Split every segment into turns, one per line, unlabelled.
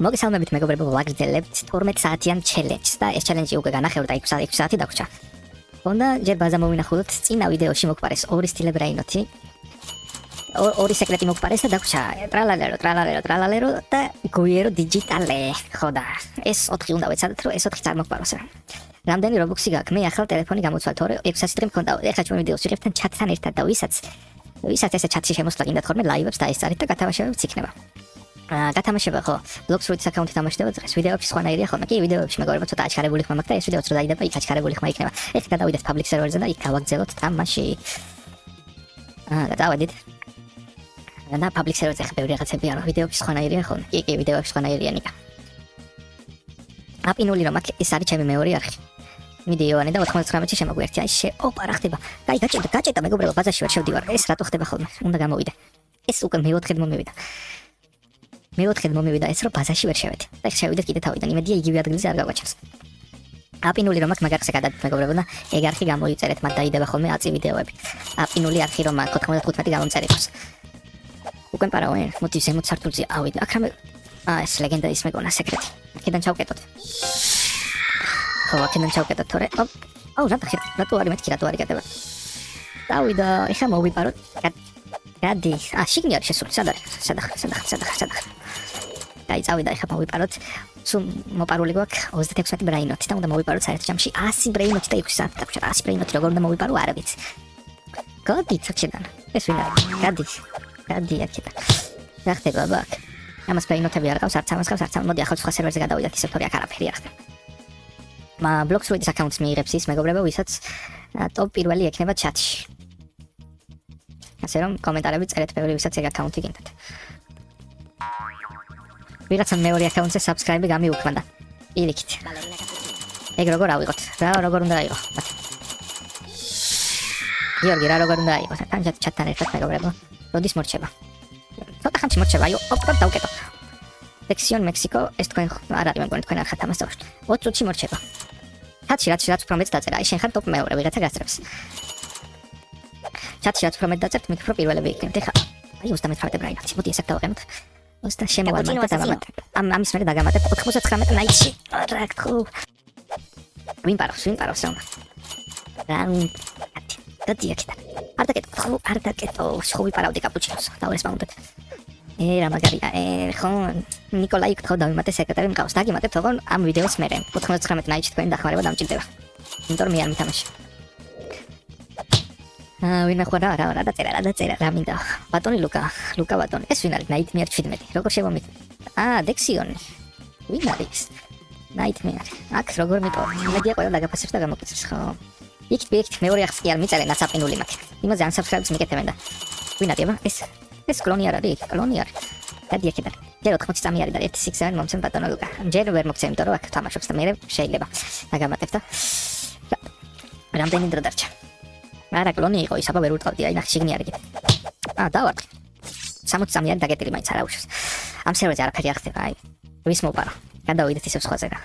მოგესალმებით მეგობრებო, ვაგრძელებთ 12 საათიან ჩელენჯს და ეს ჩელენჯი უკვე განახევრდა 6 საათი დაგვრჩა. Onda ჯერ ბაზა მოვინახულოთ, წინა ვიდეოში მოგყარეს ორი სტილე ბრაინოთი. ორი სეკრეტი მოგყარეს და დაგვრჩა ტრალალერო და გუიერო დიჯიტალე. ხო და ეს 4 უნდა ვეცადოთ, რომ ეს 4 წარმოგყაროს რა. რამდენი რობოქსი გაქვს? მე ახალ ტელეფონი გამოცვალ, თორე 600 დღე მქონდა. ეხლა ჩვენ ვიდეოს ვიღებთან ჩატთან ერთად და ვისაც ესე ჩატში შემოსვლა გინდათ ხოლმე ლაივებს დაესწარით და გათამაშებებიც იქნება. გათამაშება ხო ბლოგსრუიტის აკაუნტით თამაშდება დღეს ვიდეოებში სხვანაირია ხოლმე კი ვიდეოებში მეგობრებო ცოტა აჩქარებული ხმა მაქვს და ეს ვიდეოც რო დაიდება იქ აჩქარებული ხმა იქნება ეს გადავიდეთ public server-ზე და იქ გავაგრძელოთ თამაში გადავედით და public server-ზე ხა ბევრი რაღაცები არა ვიდეოებში სხვანაირია ხოლმე კი ვიდეოებში სხვანაირია ნიკა აპინული რომ აქ ეს არის ჩემი მეორე არხი მიდი იოანე და 99-ში შემოგვერთია ის ოპა რა ხდება კაი გაჭედა მეგობრებო ბაზარში ვერ შევდივარ ეს რატო ხდება ხოლმე უნდა გამოვიდე ეს უკვე მეოთხედ მომივიდა მეოთხედ მომივიდა ეს რომ ბაზარში ვერ შევედი და ხ შევიდეთ კიდე თავიდან იმედია იგივე ადგილზე არ გავაჩენს აპინული რომ აქ მაგარხზე გადადით მეგობრებო და ეგ არხი გამოიწერეთ მათ დაიდება ხოლმე აწი ვიდეოები აპინული არხი რომ 95 გამომწერეთოს უკვე პარავენ მოდი ზემოთ სართულზე ავიდე აქ რამე ეს ლეგენდა ის მეგონა სეკრეტი აქედან ჩავკეტოთ ხო აქედან ჩავკეტოთ თორე აუ რატო არის მეთქი რატო არის კეტება დავიდა ეხა მოვიპაროთ გადი შიგნი არის შესული სად არის დაი წავიდა ეხა მოვიპაროთ სულ მოპარული გვაქვს 36 ბრაინოთი და უნდა მოვიპაროთ საერთო ჯამში 100 ბრაინოთი და 6 საათი დაგვრჩა 100 ბრაინოთი როგორ უნდა მოვიპარო არ ვიცი გადი ცოტიდან ეს ვინ არის გადი აქედან რა ხდება ბაკ ამას ბრაინოთები არ ყავს არც ამას ყავს არც მოდი ახალ სხვა სერვერზე გადავიდეთ ისე თორე აქ არაფერი არ ხდება ბლოგსრუიტის აკაუნტს მიიღებს ის მეგობრებო ვისაც ტოპ პირველი ექნება ჩატში ასე რომ კომენტარები წერეთ ბევრი ვისაც ეგ აკაუნტი გინდათ ვიღაცამ მეორე აკაუნტზე subscribe გამიუქმდა პირიქით ეგ როგორ ავიღოთ რა როგორ უნდა აიღო გიორგი რა როგორ უნდა აიღო თანჯად ჩატთან ერთად მეგობრებო როდის მორჩება ცოტა ხანში მორჩება აიო ოპ დავკეტო სექსიონ მექსიკო ეს თქვენ არ არის მეგონი თქვენ არ ხართ ამას დავშვით 20 წუთში მორჩება ჩატში რაც უფრო მეც დაწერა აი შენ ხარ ტოპ მეორე ვიღაცა გასწრებს ჩატში რაც უფრო მეტ დაწერთ მით უფრო პირველები იქნებთ ეხლა აი 39 ბრაინოთი მოდი ესაკ დავაყენოთ 20 შემოვალმართ და დავამატებ ამის მერე დაგამატებ 99 ნაიჩი რა გქო ვინ პარავს გადი აქეთან არ დაკეტო ხო ვიპარავდი კაპუჩინოს დავესპაუნდეთ რა მაგარია ხო ნიკოლაი გთხოვ დავიმატე სეკრეტარი მყავს დაგიმატებ თქო ამ ვიდეოს მერე 99 ნაიჩი თქვენ დახმარება დამჭირდება იმიტომ მე არ მითამაში ვინ ახლა რა დაწერა რა მინდა ბატონი ლუკა ბატონი ეს ვინ არის ნაიტმეარ 17 როგორ შევამით დექსიონი ვინ არის ნაიტმეარ აქ როგორ მიტო იმედია ყველა დაგაფასებს და გამოგწევს ხო იქ მეორე ახს კი არ მიწერე ნაცაპინული მაქვს იმაზე unsubscribe-ს მიკეთებენ და ვინ არის ეს კლონი არ არის გადი აქედან ჯერ 80 წამი არის და 167 მომცემ ბატონო ლუკა ჯერ ვერ მოგცემ იმიტომ რომ აქ თამაშობს და მე შეიძლება დაგამატებ და რამდენი დრო დარჩა არა კლონი იყო ის აბა ვერ უტყავდი აი ნახე შიგნი არის კიდე დავარდი 60 წამი არის დაგეტილი მაინც არა უშავს ამ სერვერზე არაფერი არ ხდება აი ვის მოპარა გადავიდეთ ისევ სხვაზე რა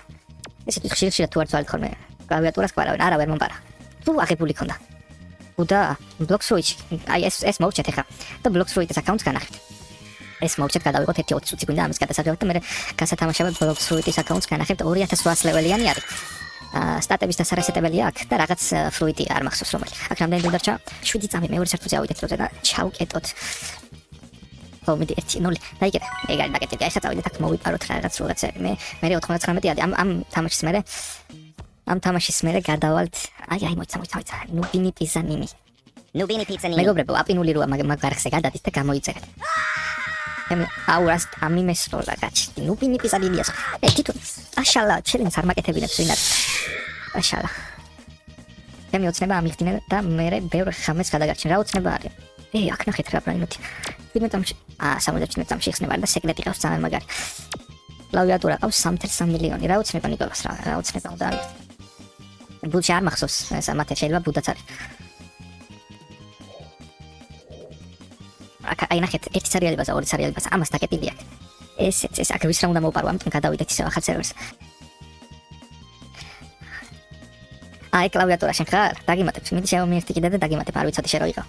ესეთი ხშირ თუ არ წვალეთ ხოლმე კლავიატურას ყარავენ არა ვერ მომპარა თუ აღებული ქონდა уда ბლოგსრუიტში აი ეს მოვჭეთ ახლა და ბლოგსრუიტის აკაუნტს განახეთ ეს მოვჭეთ გადავიღოთ 1-20 წუთი გვინდა ამის გადასაჯებად და მე გასათამაშებად ბლოგსრუიტის აკაუნტს განახეთ 2800 ლეველიანი არის სტატების დასარესეტებელია აქ და რაღაც ფლუიდი არ მახსოვს რომელი აქ რამდენი დარჩა 7 წამი მეორე სართულზე ავიდეთ როზე და ჩავკეტოთ ხო მიდი 1-0 დაიგეთ ეგ არის დაგეტილი აი საწავიდეთ აქ მოვიპაროთ რაღაც რაღაცები მე 99 ადი ამ თამაშის მერე გადავალთ აი მოიცა ნუბინი პიზანინი მეგობრებო აპინული როა მაგარხზე გადადით და გამოიწერეთ აურას ამი მესროლა გაჩი ნუბინი პიზანინიას თვითონ აშალა ჩელენჯს არ მაკეთებინებს ვინ არის აშალა მე ოცნება ამიხდინე და მე ბევრ ხამეს გადაგარჩენ რა ოცნება არის აქ ნახეთ რა ბრაინოთი 17 წამში 77 წამში ხსნება და სეკრეტი ყავს ძალიან მაგარი კლავიატურა ყავს 3.3 მილიონი რა ოცნება ნიკოლას რა ოცნება უნდა არის ბუდში არ მახსოვს ეს ამათე შეიძლება ბუდაც არის აი ნახეთ ერთი სერიალი ბაზა ორი სერიალი ბაზა ამას დაკეტილი აქვს ეს აქ ვის რა უნდა მოვპარო ამიტომ გადავიდეთ ისევ ახალ სერვერს აი კლავიატურა შენ ხარ დაგიმატებ მიდი შევამიერთი კიდე და დაგიმატებ არ ვიცოდი შე რო იყო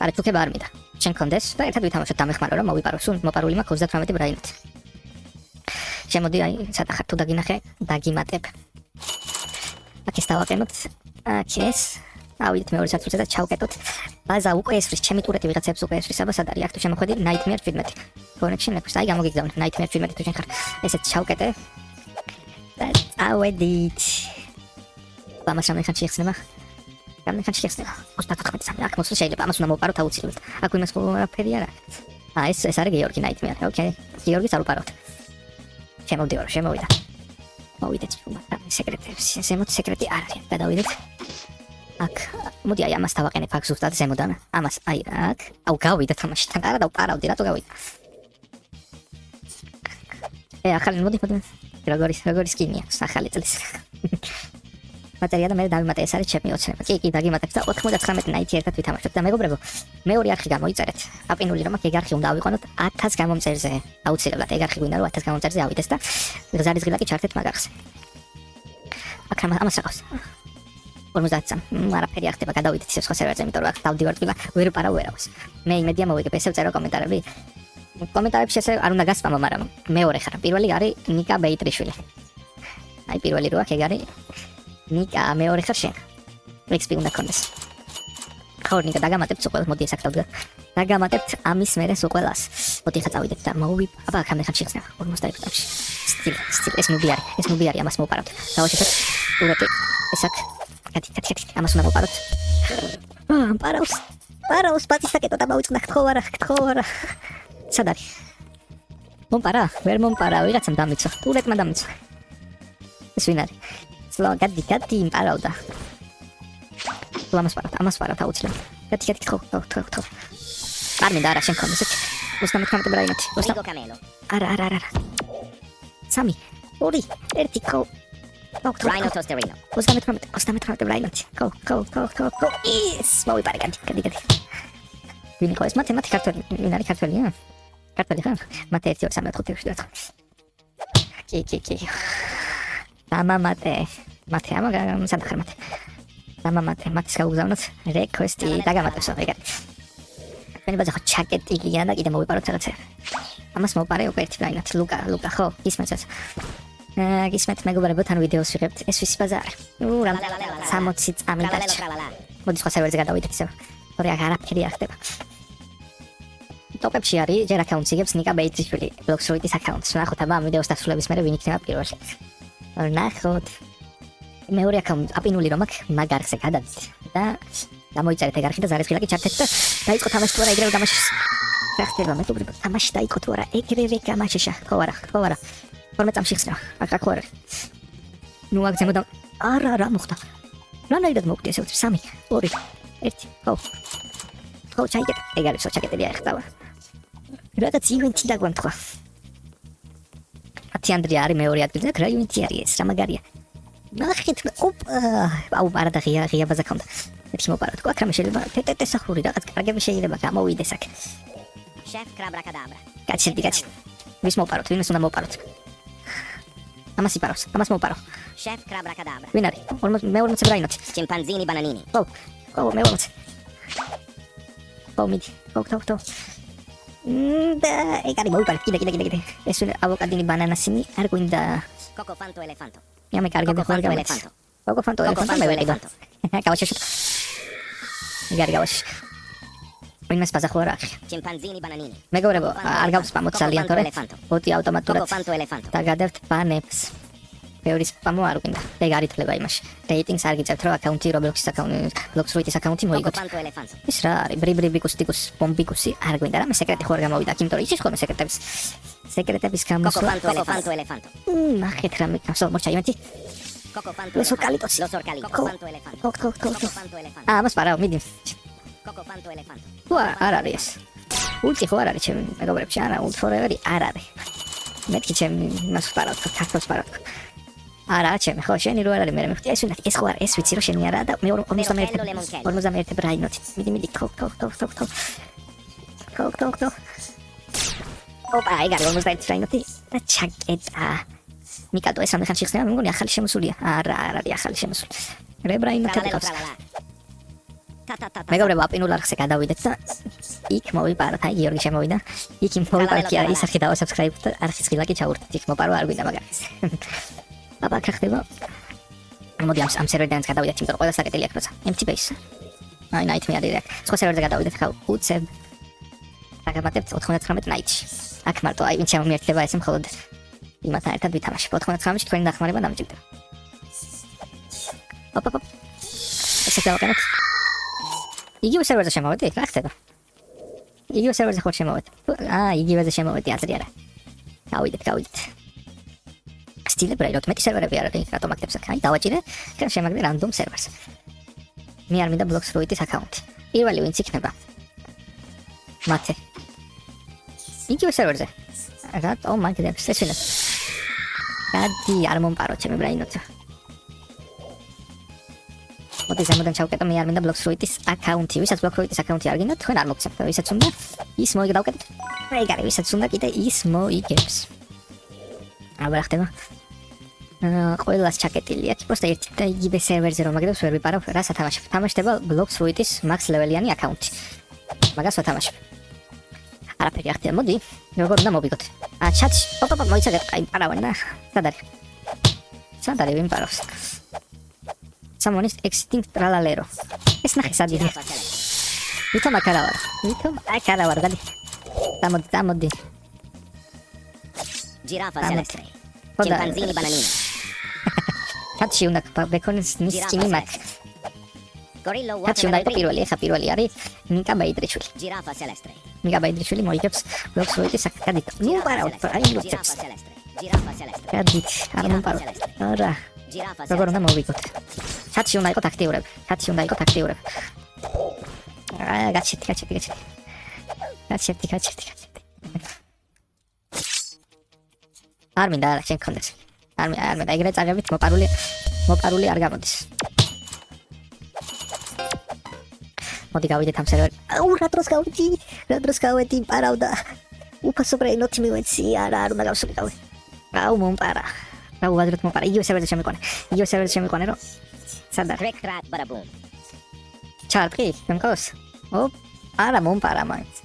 არა თუქება არ მინდა შენ კონდეს და ერთად ვითამაშოთ დამეხმარო რომ მოვიპარო სულ მოპარული მაქვს 38 ბრაინოთი შემოდი აი სათახარ თუ დაგინახე დაგიმატებ აქ ეს დავაყენოთ აქ ეს ავიდეთ მეორე სართულზე და ჩავკეტოთ ბაზა უკვე ესვრის ჩემი ტურეთი ვიღაცებს უკვე ესვრის აბა სად არის აქ თუ შემოხვედი Nightmare 17 connection ეკვს აი გამოგიგზავნე Nightmare 17 თუ შენ ხარ ესეც ჩავკეტე და ავედით ამას რამე ხანში იხსნება რამე ხანში იხსნება 34 სამი აქ მოსულ შეიძლება ამას უნდა მოვპაროთ აუცილებლად აქ იმას ყველაფერი არა ეს არის გიორგი Nightmare ოკეი გიორგის არ უპაროთ შემოვიდა მოვიდეთ სეკრეტებს ზემოთ სეკრეტი არ არის გადავიდეთ აქ მოდი აი ამას დავაყენებ აქ ზუსტად ზემოდან ამას აი აქ აუ გავიდა თამაშიდან არა დავპარავდი რატო გავიდა ახალი მოდი როგორი სკინია ახალი წლის მატერია და მე დავიმატე ეს არის ჩემი ოცნება კი დაგიმატებ და 99 ნაიტი ერთად ვითამაშოთ და მეგობრებო მეორე არხი გამოიწერეთ აპინული რომ აქ ეგ არხი უნდა ავიყვანოთ 1000 გამომწერზე აუცილებლად ეგ არხი გვინდა რომ 1000 გამომწერზე ავიდეს და გზარის ღილაკი ჩართეთ მაგ არხზე აქ ამას რაყავს 53 არაფერი არ ხდება გადავიდეთ ისე სხვა სერვერზე იმიტომ რომ აქ დავდივართ ვიღა ვერ პარა ვერავის მე იმედია მოვიგებ ესე ვწერო კომენტარები კომენტარებში ესე არ უნდა გასპამო მაგრამ მეორე ხარ პირველი არის ნიკა ბეიტრიშვილი აი პირველი რო აქ ეგ არის ნიკა მეორე ხარ შენ XP უნდა კონდეს ხო ნიკა დაგამატებთ სულ ყველას მოდი ეს აქ დაგამატებთ ამის მერე სულ ყველას მოდი ხა წავიდეთ და აბა აქ ამე ხანში ხსნება 51 წუთში სტილ ეს ნუბი არის ამას მოვპარავთ დავაშიფოთ ტურეთი ეს აქ კათი ამას უნდა მოვპაროთ პარავს პატისაკეტო და მოვიწყდა ხო არა სად არის მომპარა ვერ მომპარა ვიღაცამ დამიცვა ტურეთმა დამიცვა ეს ვინ არის სლო გადი იმპარავდა ამას პარავ აუცილებლად კათი ხო არ მინდა არა შენ კონდეს 99 ბრაინოთი არა 3 2 1 ხო Rhino Tosterino. 99 ბრაინოთი ხო ის მოვიპარე გადი ვინ იყო ეს მათემატიკა ქართველი ვინ არის ქართველია ქართველი ხარ მათე 1 2 3 4 5 6 კი დამამატე მათე სად ხარ მათე დამამატე მათეს გავუგზავნოთ რეკვესტი დაგამატებსო ეგარი მე ბაზა ხო ჩაკეტი გიგია და კიდე მოვიპაროთ რაღაცა ამას მოვპარე უკვე 1 ბრაინოთი ლუკა ხო ისმეცეს გისმენთ მეგობრებო თან ვიდეოს ვიღებთ ეს ვის ბაზარი რამ 60 წამი დარჩა მოდი სხვა სერვერზე გადავიდეთ ისევ თორე აღარაფერი არ ხდება ტოპებში არის ჯერ აკაუნტს იგებს ნიკა ბეიტრიშვილი ბლოქსროიტის აკაუნტს ნახოთ აბა ამ ვიდეოს დასრულების მერე ვინ იქნება პირველი ნახოთ მეორე აკაუნტი აპინული რომ აქ მაგ არხზე გადავიდეთ და გამოიწერეთ ეგ არხი და ზარის ღილაკი ჩართეთ და დაიწყო თამაში თუ არა ეგრევე თამაშის რა ხდება მეგობრებო თამაში დაიწყო თუ არა ეგრევე თამაშიშა ხო არა 12 წამში ხსნება აქ ხო არის ნუ აქ ზემოდან არა რა მოხდა რანაირად მოკვდი ესე ვთქვი 3 2 1 ხო ჩაიგეთ ეგ არის ჩაკეტილი არ ხდება რაღაც ივენთი დაგვამთხვა ათიანდრია არის მეორე ადგილზე რა ივენთი არის ეს რა მაგარია ნახეთ აუ არა და ღია ბაზა ქონდა ერთი მოპარა თქო აქ რამე შეიძლება ტეტეტე სახური რაღაც კარგები შეიძლება გამოვიდეს აქ შეფ კრაბრაკადაბრა გაჩერდი ვის მოპაროთ ვინმეს უნდა მოპაროთ ამას იპარავს ამას მოპარავ შეფ კრაბრაკადაბრა ვინ არის მე 40 ბრაინოთი ჩიმპანზინი ბანანინი ხო მე 40 მიდი ხო და ეგარი მოვიპარე კიდე ეს ავოკადინი ბანანასინი არ გვინდა კოკო ფანტო ელეფანტო მე კარგები ხარ ელეფანტო კოკო ფანტო ელეფანტო მე ვიყიდო გავაშშ ეგარი გავაშ ვინმეს ბაზა ხო რა ჩიმპანზინი ბანანინი მეგობრებო არ გავსპამოთ ძალიან თორე ბოტი ავტომატურად კოკო ფანტო ელეფანტო დაგადებთ ბანებს ბევრი სპამო არ გვინდა ეგ არ ითვლება იმაში რეიტინგს არ გიწევთ რომ აკაუნტი რობლოქსის აკაუნტი ბლოქსროიტის აკაუნტი მოიგოთ ის რა არის ბრიბიკუსტიკუს ბომბიკუსი არ გვინდა რა მე სეკრეტი ხო არ გამოვიდა იმიტომ რომ იცის ხოლმე სეკრეტების გამოსვლა კოკო ფანტო ელეფანტო ნახეთ რა მე გასულ მოჩა ივენთი კოკო ფანტო ლოსორკალიტოსი კოკო ფანტო ელეფანტო ამას პარავ მიდი კოკო ფანტო ელეფანტო არ არის ულტი ხო არ არის ჩემი მეგობრებში არა ულტ ფორევერი არ არის მეთქი ჩემი მას პარავ ქართოს პარავ არა ჩემი ხო შენი რო არ არის მე მეხტი ეს უნდა ეს ხო არა ეს ვიცი რომ შენი არა და მე 51 ბრაინოთი მიდი ხო ოპა ეგარი 51 ბრაინოთი და ჩაკეტა მიკადო ეს ამ ხანში ხსნება მე მგონი ახალი შემოსულია არა არის ახალი შემოსული რე ბრაინოთი დაკავს მეგობრებო, აპინულ არხზე გადავიდეთ და იქ მოვიპაროთ. აი, გიორგი შემოვიდა. იქ მოვიპაროთ კი არა, ისახი და subscribe და არხის ღილაკი ჩავურდეთ. იქ მოპარო არ გვინდა მაგას. აბა, ხახდება. მოდი ამ სერვერიდან გადავიდეთ, იმიტომ რომ ყველა საკეთილი აქვს როცა. empty base. აი, night მე არის. სხვა სერვერზე გადავიდეთ, ხა უცებ. აგაბატებთ 99 night-ში. აქ მარტო აი ვინ შემომიერთდება ესე მხოლოდ იმათან ერთად ვითამაშებ. 99-ში თქვენი დახმარება დამჭირდება. ოპ. ესე გავაკეთოთ. იგივე სერვერზე შემოვედი, რა ხდება? იგივე სერვერზე ხო შემოვედი? იგივეზე შემოვედი, აზრი არა. გავიდეთ. სტილებ რა, მეტი სერვერები არის, რატომ აქტებს აქ? აი, დავაჭირე, და შემაგდე random servers. მე არ მინდა Blocks Fruit-ის აკაუნტი. პირველი ვინც იქნება. მათე. იგივე სერვერზე. რატო მაგდებს ეს ვინა? გადი არ მომპარო ჩემი ბრაინოცა. მოდი ზემოდან ჩავკეტო, მე არ მინდა Blocks Fruit-ის აკაუნტი. ვისაც Blocks Fruit-ის აკაუნტი არ გინდათ, თქვენ არ მოგცემთ. ვისაც უნდა ის მოიგდავკეტოთ. ეგარი, ვისაც უნდა კიდე ის მოიგებს. აბა ხდება. ყველას ჩაკეტილია. პროსტა ერთი და იგივე სერვერზე რომ მაგდებს ვერ ვიპარავ, რა სათამაშებ. თამაშდება Blocks Fruit-ის max level-იანი აკაუნტი. მაგას ვათამაშებ. არაფერი ახდია, მოდი, როგორ უნდა მოვიგოთ. ჩატში, ოპ, მოიცადეთ, აი, პარავენ და სად არის ვინ პარავს? Someone is extinct tralalero. ეს ნახე სად იდეა. ვითომ აკარავარ, გადი. დამოდი.
Giraffa celeste. Chimpanzini bananino.
ჩატში უნდა ბეკონის ნისკინი მაგ.
Gorillo
ჩატში უნდა იყო პირველი, ეხა პირველი არის ნიკა ბაიდრიშვილი.
Giraffa celeste.
ნიკა ბაიდრიშვილი მოიგებს Blocks Fruit-ის აკაუნტი. ნუ პარავ, აი მოგწევს.
Giraffa celeste.
გადი, არ მომპარო. არა. როგორ უნდა მოვიგოთ? ჩატში უნდა იყოს აქტიურები. გაჩერდი. არ მინდა რა შენ კონდეს. არ მინდა ეგრე წაგებით მოპარული არ გამოდის. მოდი გავიდეთ ამ სერვერ. რა დროს გავედი პარავდა. უფასო ბრეინოთი მივეცი, არა არ უნდა გავსულიყავი. მომპარა. რა უაზროდ მომპარა. იგივე სერვერზე შემიყვანე რომ სად არის?
Trick track bada boom.
ჩარტი, მეკოს. არა მომპარა მაინც.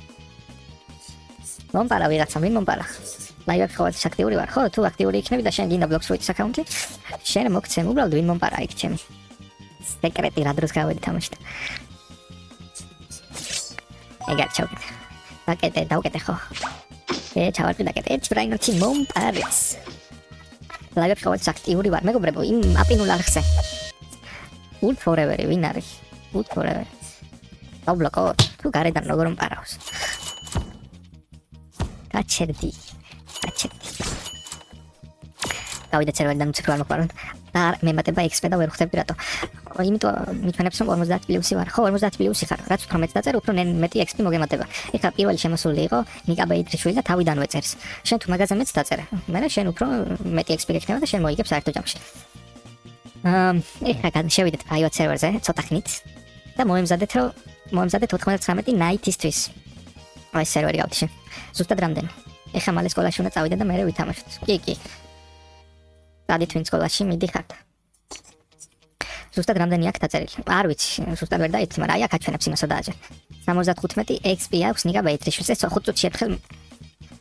მომპარა ვიღაცა, ვინ მომპარა? ლაივებში ყოველთვის აქტიური ვარ, ხო? თუ აქტიური იქნები და შენ გინდა Blocks Fruit-ის აკაუნტი, შენ მოგცემ უბრალოდ ვინ მომპარა იქ ჩემი. სეკრეტი რა დროს გავედი თამაშით. ეგარ ჩავკეთე. დავკეთე ხო? ჩავარდი დაკეთე. ერთ ბრაინოთი მომპარეს. ლაივებში ყოველთვის აქტიური ვარ, მეგობრებო, იმ აპინულ არხზე. Wood forever, ვინ არის? Wood forever. დაბლოკო, თუ გარედან როგორ მომპარავს. გაჩერდი. გავიდეთ სერვერიდან უცებ არ მოყარონ და მემატება XP და ვერ ხვდები რატო. იმიტომ მithანებს რომ 50 პლუსი ვარ. ხო 50 პლუსი ხარ. რაც უფრო მეტ დაწერ, უფრო მეტი XP მოგემატება. ეხლა პირველი შემოსული იყო ნიკა ბეიდრიშვილი და თავიდანვე წერს. შენ თუ მაგაზე მეც დაწერე. მერე შენ უფრო მეტი XP გექნება და შენ მოიგებ საერთო ჯამში. ეხლა შევიდეთ private server-ზე ცოტა ხნით და მოემზადეთ 99 night-ისთვის. აი სერვერი გავდი შენ. ზუსტად რამდენი? ეხლა მალე სკოლაში უნდა წავიდე და მერე ვითამაშოთ. კი. გადით ვინ სკოლაში მიდიხართ. ზუსტად რამდენი აქვს დაწერილი? არ ვიცი, ზუსტად ვერ დაიცი, მაგრამ აი აქ აჩვენებს იმასო დააჯერ. 75 XP აქვს ნიკა ბეიდრიშვილს. 5 წუთში ერთხელ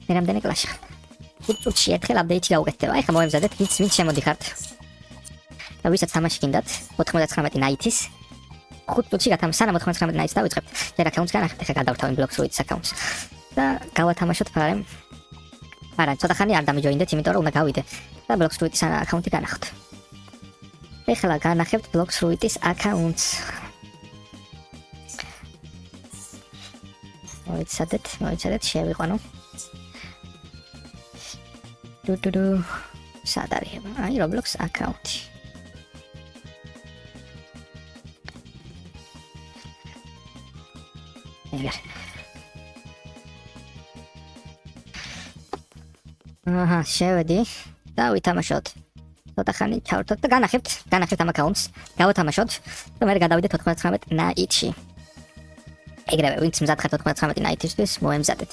მე რამდენი კლასში ხარ? 5 წუთში ერთხელ აპდეიტი გავუკეთდება. ეხლა მოემზადეთ ვინც შემოდიხართ. და ვისაც თამაში გინდათ 99 night-ის 5 წუთში გათამაშოთ. სანამ 99 night-ს დავიწყებთ, ჯერ აკაუნტს განახეთ, ეხლა გადავთავენ Blocks Fruit-ის აკაუნტს. და გავათამაშოთ ფარემ. არა, ცოტა ხანი არ დამიჯოინდეთ, იმიტომ რომ უნდა გავიდე და Blocks Fruit-ის აკაუნტი განახოთ. ეხლა განახებთ Blocks Fruit-ის აკაუნტს. მოიცადეთ, შევიყვანო. სად არის? აი Roblox აკაუნტი. ეგარ. შევედი და ვითამაშოთ. ცოტა ხანი ჩავერთოთ და განახებთ ამ აკაუნტს. გავათამაშოთ და მე გადავიდეთ 99 night-ში. ეგრევე ვინც მზად ხართ 99 night-ისთვის მოემზადეთ.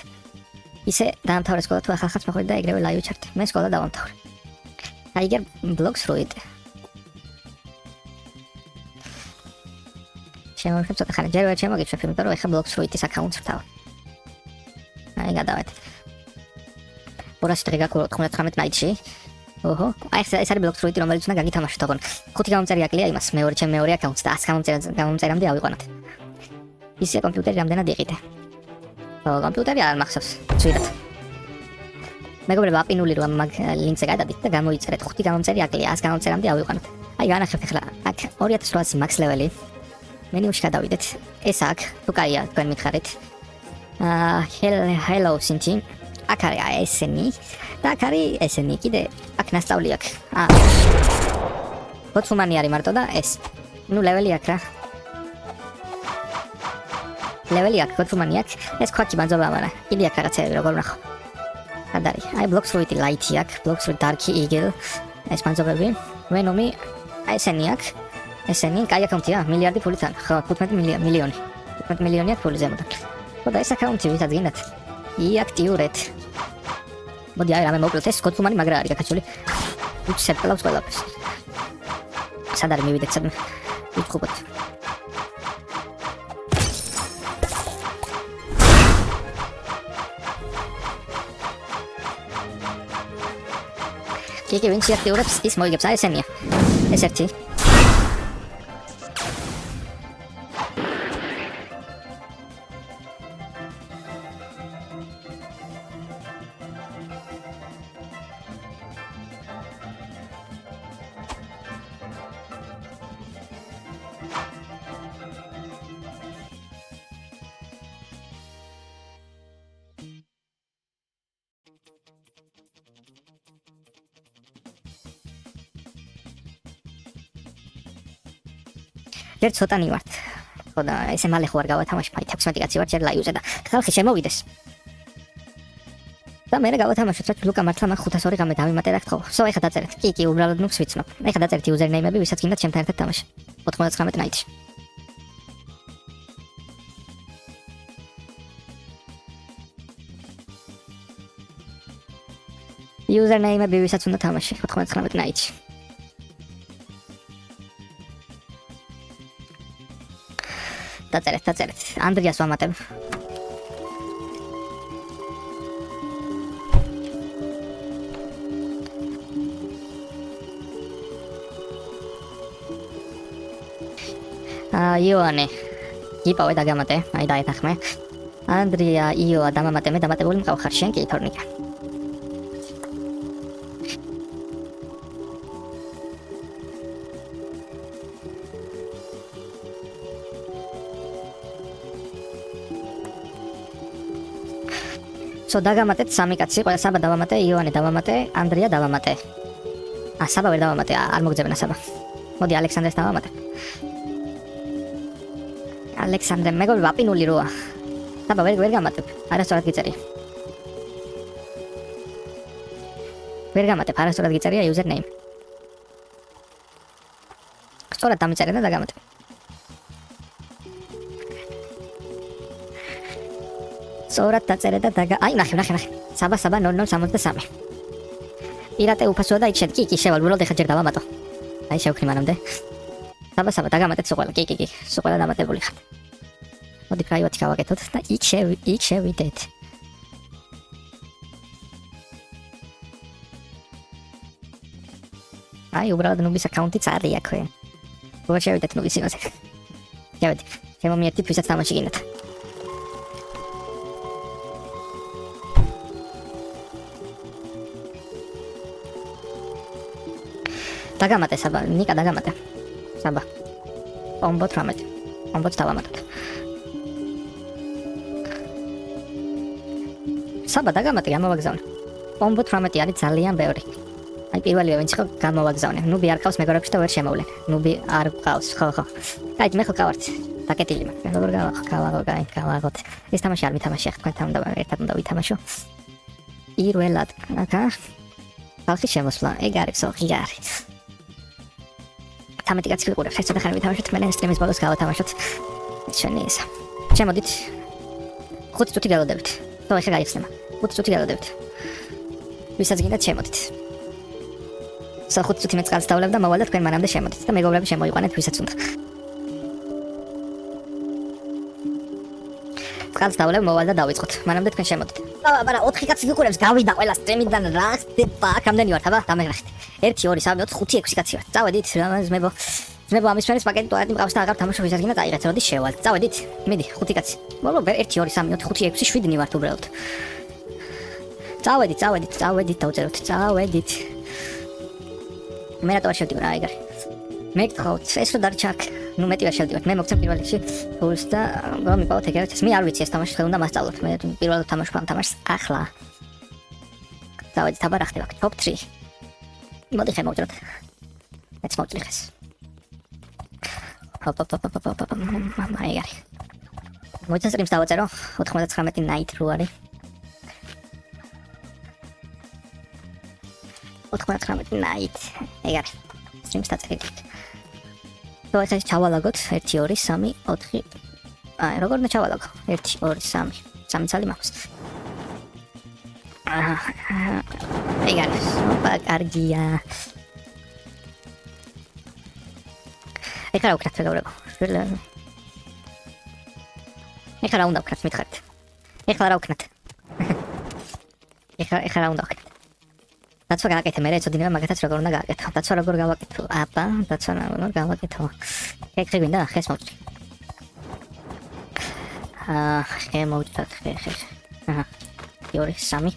ისე დაამთავრე სკოლა თუ ახალ ხალხს მოხვედრით და ეგრევე ლაივი ჩართე. მე სკოლა დავამთავრე. Tiger Blocks Fruit. შემოვიშვებ ცოტა ხანი. ჯერ ვერ შემოგიშვებ, იმიტომ რომ ეხლა Blocks Fruit-ის აკაუნტს ვთავ. აი გადავეთ. 200 დღე გაგულოთ 99 ნაიტში. ოჰო, აი ეს არის Blocks Fruit, რომელიც უნდა გაგითამაშოთ, ოღონდ 5 გამომწერი აკლია იმას, მეორე აკაუნტს და 100 გამომწერამდე ავიყვანოთ. ისე კომპიუტერი რამდენად იყიდე. კომპიუტერი არ მახსოვს. წვირად. მეგობრებო, აპინული რომ მაგ ლინკზე გადადით და გამოიწერეთ 5 გამომწერი აკლია 100 გამომწერამდე ავიყვანოთ. აი განახებთ ახლა აქ 2800 max level-ი. მენიუში გადავიდეთ. ეს აქ თუ კაია თქვენ მითხარით. hello Sinti. აქ არის ესენი და აქ არის ესენი კიდე აქ ნასწავლი აქვს. ბოთუმანი არის მარტო და ეს. ნუ level-ი აქვს რა. level-ი აქვს, ბოთუმანი აქვს. ეს ქვაკი ბანძობა მაგრამ კიდე აქვს რაღაცები როგორ ვნახო. გადარი. აი Blocks Fruit Light-ი აქვს, Blocks Fruit Dark Eagle. ეს ბანძობები. Venom-ი ესენი აქვს. ესენი კაი აკაუნტია, მილიარდი ფულითან. ხო, 15 მილიონი. 15 მილიონი აქვს ფული ზემოდან. ხო და ეს აკაუნტი ვისაც გინდათ? იაქტიურეთ. მოდი აი რამე მოვკლოთ ეს კოდფუმანი მაგრა არის გაკაცული. უცებ კლავს ყველაფერს. სად არის მივიდეთ სადმე? ვიწყობთ. კი, ვინც იაქტიურებს, ის მოიგებს. აი ესენია. ეს ერთი. ჯერ ცოტანი ვართ. ხო და ესე მალე ხო არ გავათამაშე, ფაი 16 კაცი ვარ ჯერ ლაივზე და ხალხი შემოვიდეს. და მე გავათამაშოთ, რაც ლუკა მართლა მაგ 502 ღამე დავიმატე და ხო. სო ეხა დაწერეთ. კი, უბრალოდ ნუქს ვიცნობ. ეხა დაწერეთ username-ები, ვისაც გინდათ ჩემთან ერთად თამაში. 99 ნაიტში. username-ები, ვისაც უნდა თამაში 99 ნაიტში. დაწერეთ. ანდრიას ვამატებ. იოანე. იპავე დაგამატე, აი დაეთახმე. ანდრია, იოა დამამატე, მე დამატებული მყავ ხარ შენ კი თორნიკა. So დაგამატეთ სამი კაცი, ყველა საბა დავამატე, იოანე დავამატე, ანდრია დავამატე. საბა ვერ დავამატე, არ მოგძებნა საბა. მოდი ალექსანდრეს დავამატე. ალექსანდრე მეგობრებო, აპინული როა. საბა ვერ გამატებ, არასწორად გიწერია. ვერ გამატებ, არასწორად გიწერია username. სწორად დამიწერე და დაგამატე. სწორად დაწერე და აი ნახე. საბა 0063. პირატე უფასოა და იქ შედ კი შევალ უბრალოდ ეხა ჯერ დავამატო. აი შევქნი მანამდე. საბა დაგამატეთ სულ ყველა. კი. სულ ყველა დამატებული ხარ. მოდი პრაივატი გავაკეთოთ და იქ შევიდეთ. აი უბრალოდ ნუბის აკაუნტი წარია აქვე. როგორ შევიდეთ ნუბის იმაზე? შევედი. შემომიერთით ვისაც თამაში გინდათ. დაგამატე საბა, ნიკა დაგამატე. საბა. კომბო 18. კომბოც დავამატოთ. საბა დაგამატე, გამოვაგზავნე. კომბო 18 არის ძალიან ბევრი. აი პირველივე ვინც ხო გამოვაგზავნე. ნუბი არ ყავს მეგობრებში და ვერ შემოვლენ. ნუბი არ ყავს, ხო. აი მე ხო გავართ. დაკეტილი მაგრამ როგორ გავაღოთ. ეს თამაში არ მითამაშია, თქვენთან უნდა ერთად უნდა ვითამაშო. პირველად, აკა. ხალხი შემოსვლა, ეგ არის ღიარი. 13 კაცი ვიყურებთ, ეს ცოტა ხანი ვითამაშოთ, მე სტრიმის ბოლოს გავათამაშოთ. შენი ისა. შემოდით. 5 წუთი გავადებით. ხო, ეხლა გაიხსნება. 5 წუთი გავადებით. ვისაც გინდათ შემოდით. 5 წუთი მე წყალს დავლებ და მოვალ და თქვენ მანამდე შემოდით და მეგობრები შემოიყვანეთ ვისაც უნდა. წყალს დავლევ მოვალ და დავიწყოთ. მანამდე თქვენ შემოდით.
მაგრამ 4 კაცი გიყურებს გავიდა ყველა სტრიმიდან რა ხდება?
რამდენი ვართ აბა? დამეგრახეთ. 1 2 3 4 5 6 კაცი ვართ. წავედით რა ზმებო. ზმებო ამის ფრენის პაკეტი ტუალეტი მყავს და აღარ თამაშობ ისარგინა წაიღეთ. როდის შევალთ? წავედით. მიდი 5 კაცი. მოლო 1 2 3 4 5 6 7 ვართ უბრალოდ. წავედით დავწეროთ. წავედით. მე რატო არ შევდივარ რა ეგარი? მე გთხოვთ ეს რო დარჩა აქ. ნუ მეტი ვერ შევდივარ. მე მოგცემ პირველ რიგში ფულს და რომ მიყავთ ეგრეთ. მე არ ვიცი ეს თამაში ხელ უნდა მასწავლოთ. მე პირველად თამაშობ ამ თამაშს ახლა. წავედით აბა რა ხდება? Top 3. მოდი ხემოვწეროთ. მეც მოვწრიხ ეს. მამა ეგარი. მოიცა სტრიმს დავაწერო 99 night რო არის. 99 night. ეგარი. სტრიმს დაწერეთ. და ეს ჩავალაგოთ 1 2 3 4. როგორ უნდა ჩავალაგო? 1 2 3. 3 წელი მაქვს. ეგარი. ოპა კარგია. ეხლა უკრათ მეგობრებო. ეხლა უნდა უკრათ მითხარით. ეხლა რა უკრათ? ეხლა რა უნდა უკრათ? დაცვა გააკეთე მე ეცოდინება მაგათაც როგორ უნდა გააკეთო. დაცვა როგორ გავაკეთო? აბა, დაცვა როგორ გავაკეთო? ეხლა გვინდა ხეს მოვჭი. ხე მოვჭათ ხე. 2 3.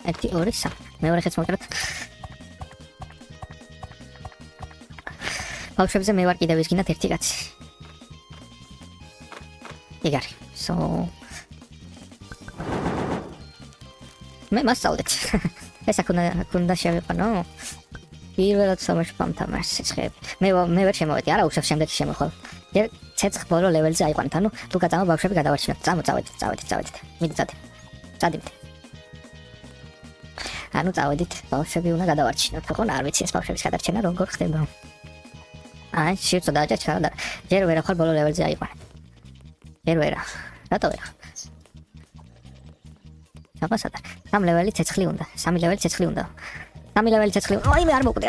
1 2 3. მეორე ხეს მოვჭრათ. ბავშვებზე მე ვარ კიდევ ის გინდათ 1 კაცი. ეგარი. მე მასწავლეთ. ეს აქ უნდა შევიყვანო. პირველად სამაშობ ამ თამაშს ხე. მე ვერ შემოვედი, არა უშავს შემდეგ შემოხვალ. ჯერ ცეცხ ბოლო ლეველზე აიყვანეთ, ანუ თუ გაწამა ბავშვები გადავარჩინოთ. წავედით. მიდი წადი. ანუ წავედით, ბავშვები უნდა გადავარჩინოთ. ხო, არ ვიცი ეს ბავშვების გადარჩენა როგორ ხდება. აი, შევწო დააჭა და ჯერ ვერ ახალ ბოლო ლეველზე აიყვანეთ. ჯერ ვერა. რატო ვერა? აბასადა. 3 ლეველი ცეცხლი უნდა. 3 ლეველი ცეცხლი უნდა. 3 ლეველი ცეცხლი. აი, მე არ მოვკვდი.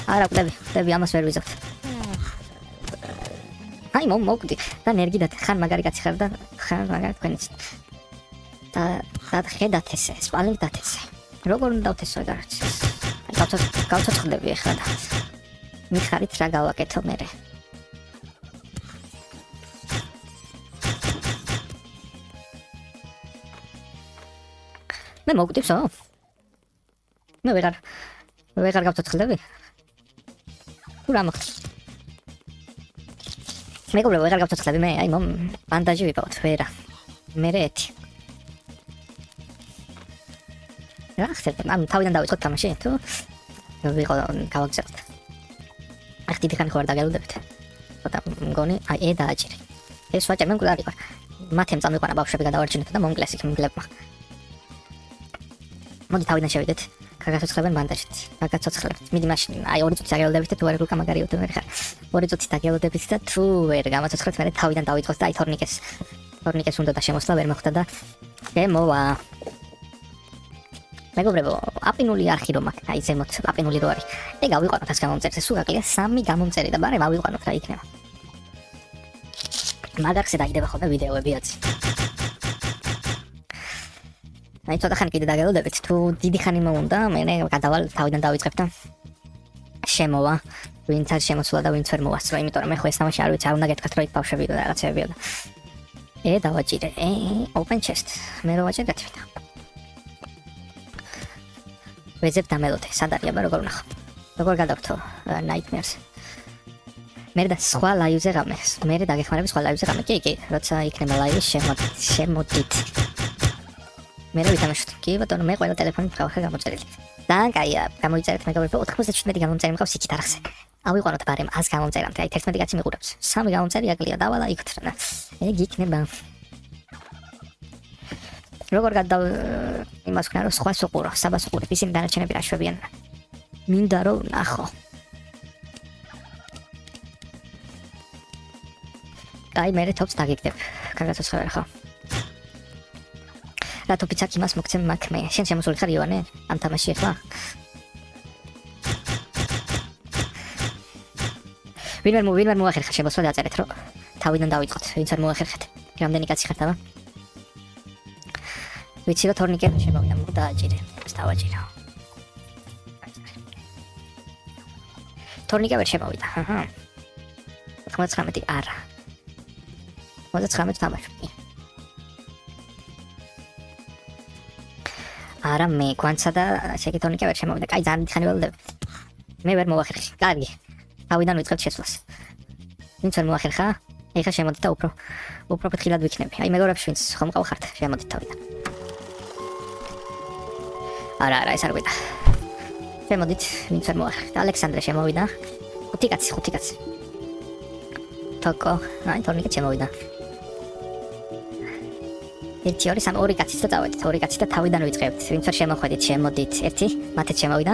არა, ვკვდები, ამას ვერ ვიზავთ. აი, მოვკვდი. და ნერგიდათ, ხან მაგარი კაცი ხარ და ხან მაგარი თქვენიც. და ხედათ ესე, სპალინგ დათესე. როგორ უნდა დავთესო ეგარაც? გავცოცხლდები ახლა და მიხარით რა გავაკეთო მე. მე მოვკვდივსო? მე ვეღარ გავცოცხლდები? თუ რა მოხდა? მეგობრებო, ვეღარ გავცოცხლდები მე, აი ბანდაჟი ვიპოვოთ, ვერა. მე ერთი. რა ხდება? ანუ თავიდან დავიწყოთ თამაში, თუ ვიყო გავაგზავნოთ. ახ დიდი ხანი ხوار დაგელოდებით. ხოდა მგონი, აი ე დააჭირე. ეს ვაჭერ მე მკვდარი ვარ. მათემ წამიყვანა ბავშვები გადავარჩინეთ და მომკლეს იქ მგლებმა. მოდი თავიდან შევიდეთ. გაგაცოცხლებენ ბანდაჟით. გაგაცოცხლებთ. მიდი მაშინ აი 2 წუთი დაგელოდებით და თუ არ გულკა მაგარია თუ ვერ ხარ. 2 წუთი დაგელოდებით და თუ ვერ გამაცოცხლებთ მე თავიდან დავიწყოთ და აი თორნიკეს უნდა და შემოსვლა ვერ მოხდა და შემოვა. მეგობრებო, აპინული არხი რომ აქ, აი ზემოთ აპინული რო არის. ეგ ავიყვანოთ ას გამომწერს, სულ გაკლია 3 გამომწერი და ბარემ ავიყვანოთ რა იქნება. მაგარხზე დაიდება ხოლმე ვიდეოები აცი. აი ცოტა ხანი კიდე დაგელოდებით, თუ დიდი ხანი მოუნდა, მე გადავალ თავიდან დავიწყებ და შემოვა. ვინც არ შემოსულა და ვინც ვერ მოვასწრო, იმიტომ რომ მე ხო ეს თამაში არ ვიცი, არ უნდა გეთქვათ რომ იქ ბავშვები და რაღაცებია და დავაჭირე. open chest. მე რო ვაჭერ გათვიდა. ვეძებ დამელოდე, სად არის აბა როგორ ვნახო? როგორ გადავთო nightmares. მე და სხვა ლაივზე ღამე. მე დაგეხმარები სხვა ლაივზე ღამე. კი, როცა იქნება ლაივი შემოდით. მე ვითამაშოთ. კი ბატონო, მე ყველა ტელეფონი მყავს გამოწერილი. და კაია, გამოიწერეთ მეგობრებო 97 გამომწერი მყავს იქით არახზე. ავიყვანოთ ბარემ 100 გამომწერამდე, აი 11 კაცი მიყურებს. 3 გამომწერი აკლია დავალა იქით რა. ეგ იქნება. როგორ გადავ იმას ვქნა რომ სხვა სუყურო, საბას უყურებ, ისინი დანარჩენები რა შვებიან. მინდა რომ ნახო. აი მე თობს დაგიგდებ. გაგაცოცხლე ხო? რატო პიცაკი მას მოგცემ მაგ მე? შენ შემოსული ხარ ივანე? ამ თამაში ახლა? ვინმე მოახერხა შემოსვლა დაწერეთ, რომ თავიდან დავიწყოთ, ვინც არ მოახერხეთ. რამდენი კაცი ხართ აბა? ვიცი რომ თორნიკეტი შემოვიდა, მოდი დააჭირე. დავაჭირო. თორნიკე ვერ შემოვიდა. აჰა. 99 არა. 99 თამაში. არა მე კვანცა და ესე იგი თორნიკე ვერ შემოვიდა. კაი ძალიან ხანი ველოდები. მე ვერ მოახერხე. კარგი. თავიდან ვიწყებთ შესვლას. ვინც არ მოახერხა? ეხლა შემოდით და უფრო ფრთხილად ვიქნები. აი მეგობრებს ვინც ხომ ყავხართ, შემოდით თავიდან. არა, ეს არ გვიდა. შემოდით, ვინც არ მოახერხეთ. ალექსანდრე შემოვიდა. 5 კაცი. თოკო, აი თორნიკე შემოვიდა. 1 2 3 2 კაცი და წავედით. 2 კაცი და თავიდან ვიწყებთ. ვინც არ შემოხვედით, შემოდით. 1 მათეთ შემოვიდა.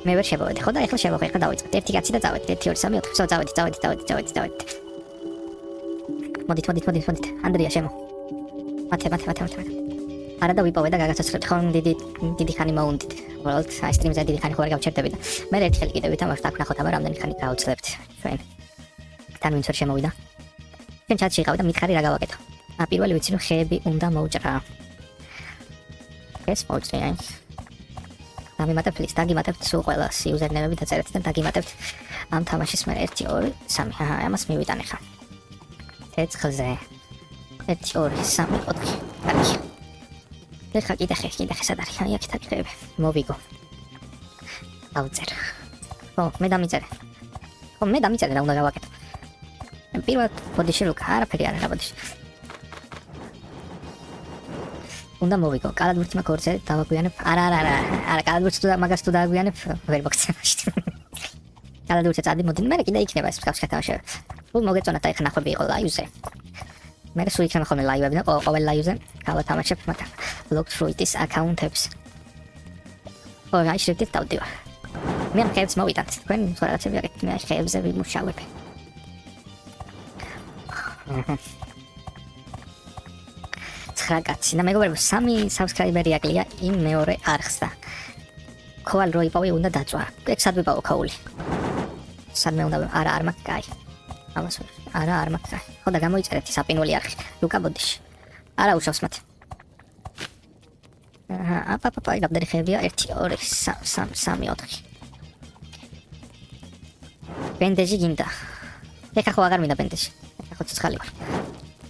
მე ვერ შემოვედი, ხო და ეხლა შემოხვე, ეხლა დავიწყეთ. 1 კაცი და წავედით. 1 2 3 4 ვსო წავედით. მოდით. ანდრია შემო. მათე. არა და ვიპოვე და გაგაცოცხლეთ. ხო დიდი ხანი მოუნდით. უბრალოდ აი სტრიმზე დიდი ხანი ხო არ გავჩერდები და მე ერთი ხელი კიდევ ვითამაშოთ, აქ ნახოთ აბა რამდენი ხანი გავუცლებთ ჩვენ. თან ვინც ვერ შემოვიდა. ჩვენ ჩატში იყავ და მითხარი რა გავაკეთო. პირველი ვიცი რომ ხეები უნდა მოუჭრა. ეს მოუჭრია. დამიმატებ ფლის, დაგიმატებთ სულ ყველას იუზერნეიმები დაწერეთ და დაგიმატებთ ამ თამაშის მე 1 2 3. აჰა, ამას მივიტან ახლა. ცეცხლზე 1 2 3 4. კარგი. ეხლა კიდე ხე სად არის? აი აქეთ ხეები. მოვიგო. დავწერ. ხო, მე დამიწერე რა უნდა გავაკეთო. პირველად ბოდიში რუკა, არაფერი არ არის ბოდიში. უნდა მოვიგო, კალადბურთმა კორზე დავაგვიანებ. არა, კალადბურთს თუ მაგას თუ დავაგვიანებ, ვერ მოგცემაში. კალადბურთზე წადი მოდი, მე კიდე იქნება ეს მსგავსი თამაშები. თუ მოგეწონათ აი ხა ნახვები იყო ლაივზე. მე სულ იქნება ხოლმე ლაივები და ყოველ ლაივზე გავათამაშებ მაგრამ look through this account-ებს. ო, აი შევდით დავდივარ. მე ამ ხეებს მოვიტანთ. თქვენ სხვა რაღაცები აგეთ, მე ხეებზე ვიმუშავებ. ცხრაკაცი და მეგობრებო 3 subscriber-ი აკლია იმ მეორე არხს და ქოვალ რო იპოვე უნდა დაწვა. ეგ სად ვიპოვო ქოული? სადმე უნდა არ მაქვს კაი. ამას არ მაქვს. ხო და გამოიწერეთ ის აპინული არხი. ლუკა ბოდიში. არა უშავს მათ. აპაპა, რამდენი ხეებია? 1 2 3 4. ბენდეჟი გინდა. ეხა ხო აღარ მინდა ბენდეჟი. ეხა ხო ცოცხალი ვარ.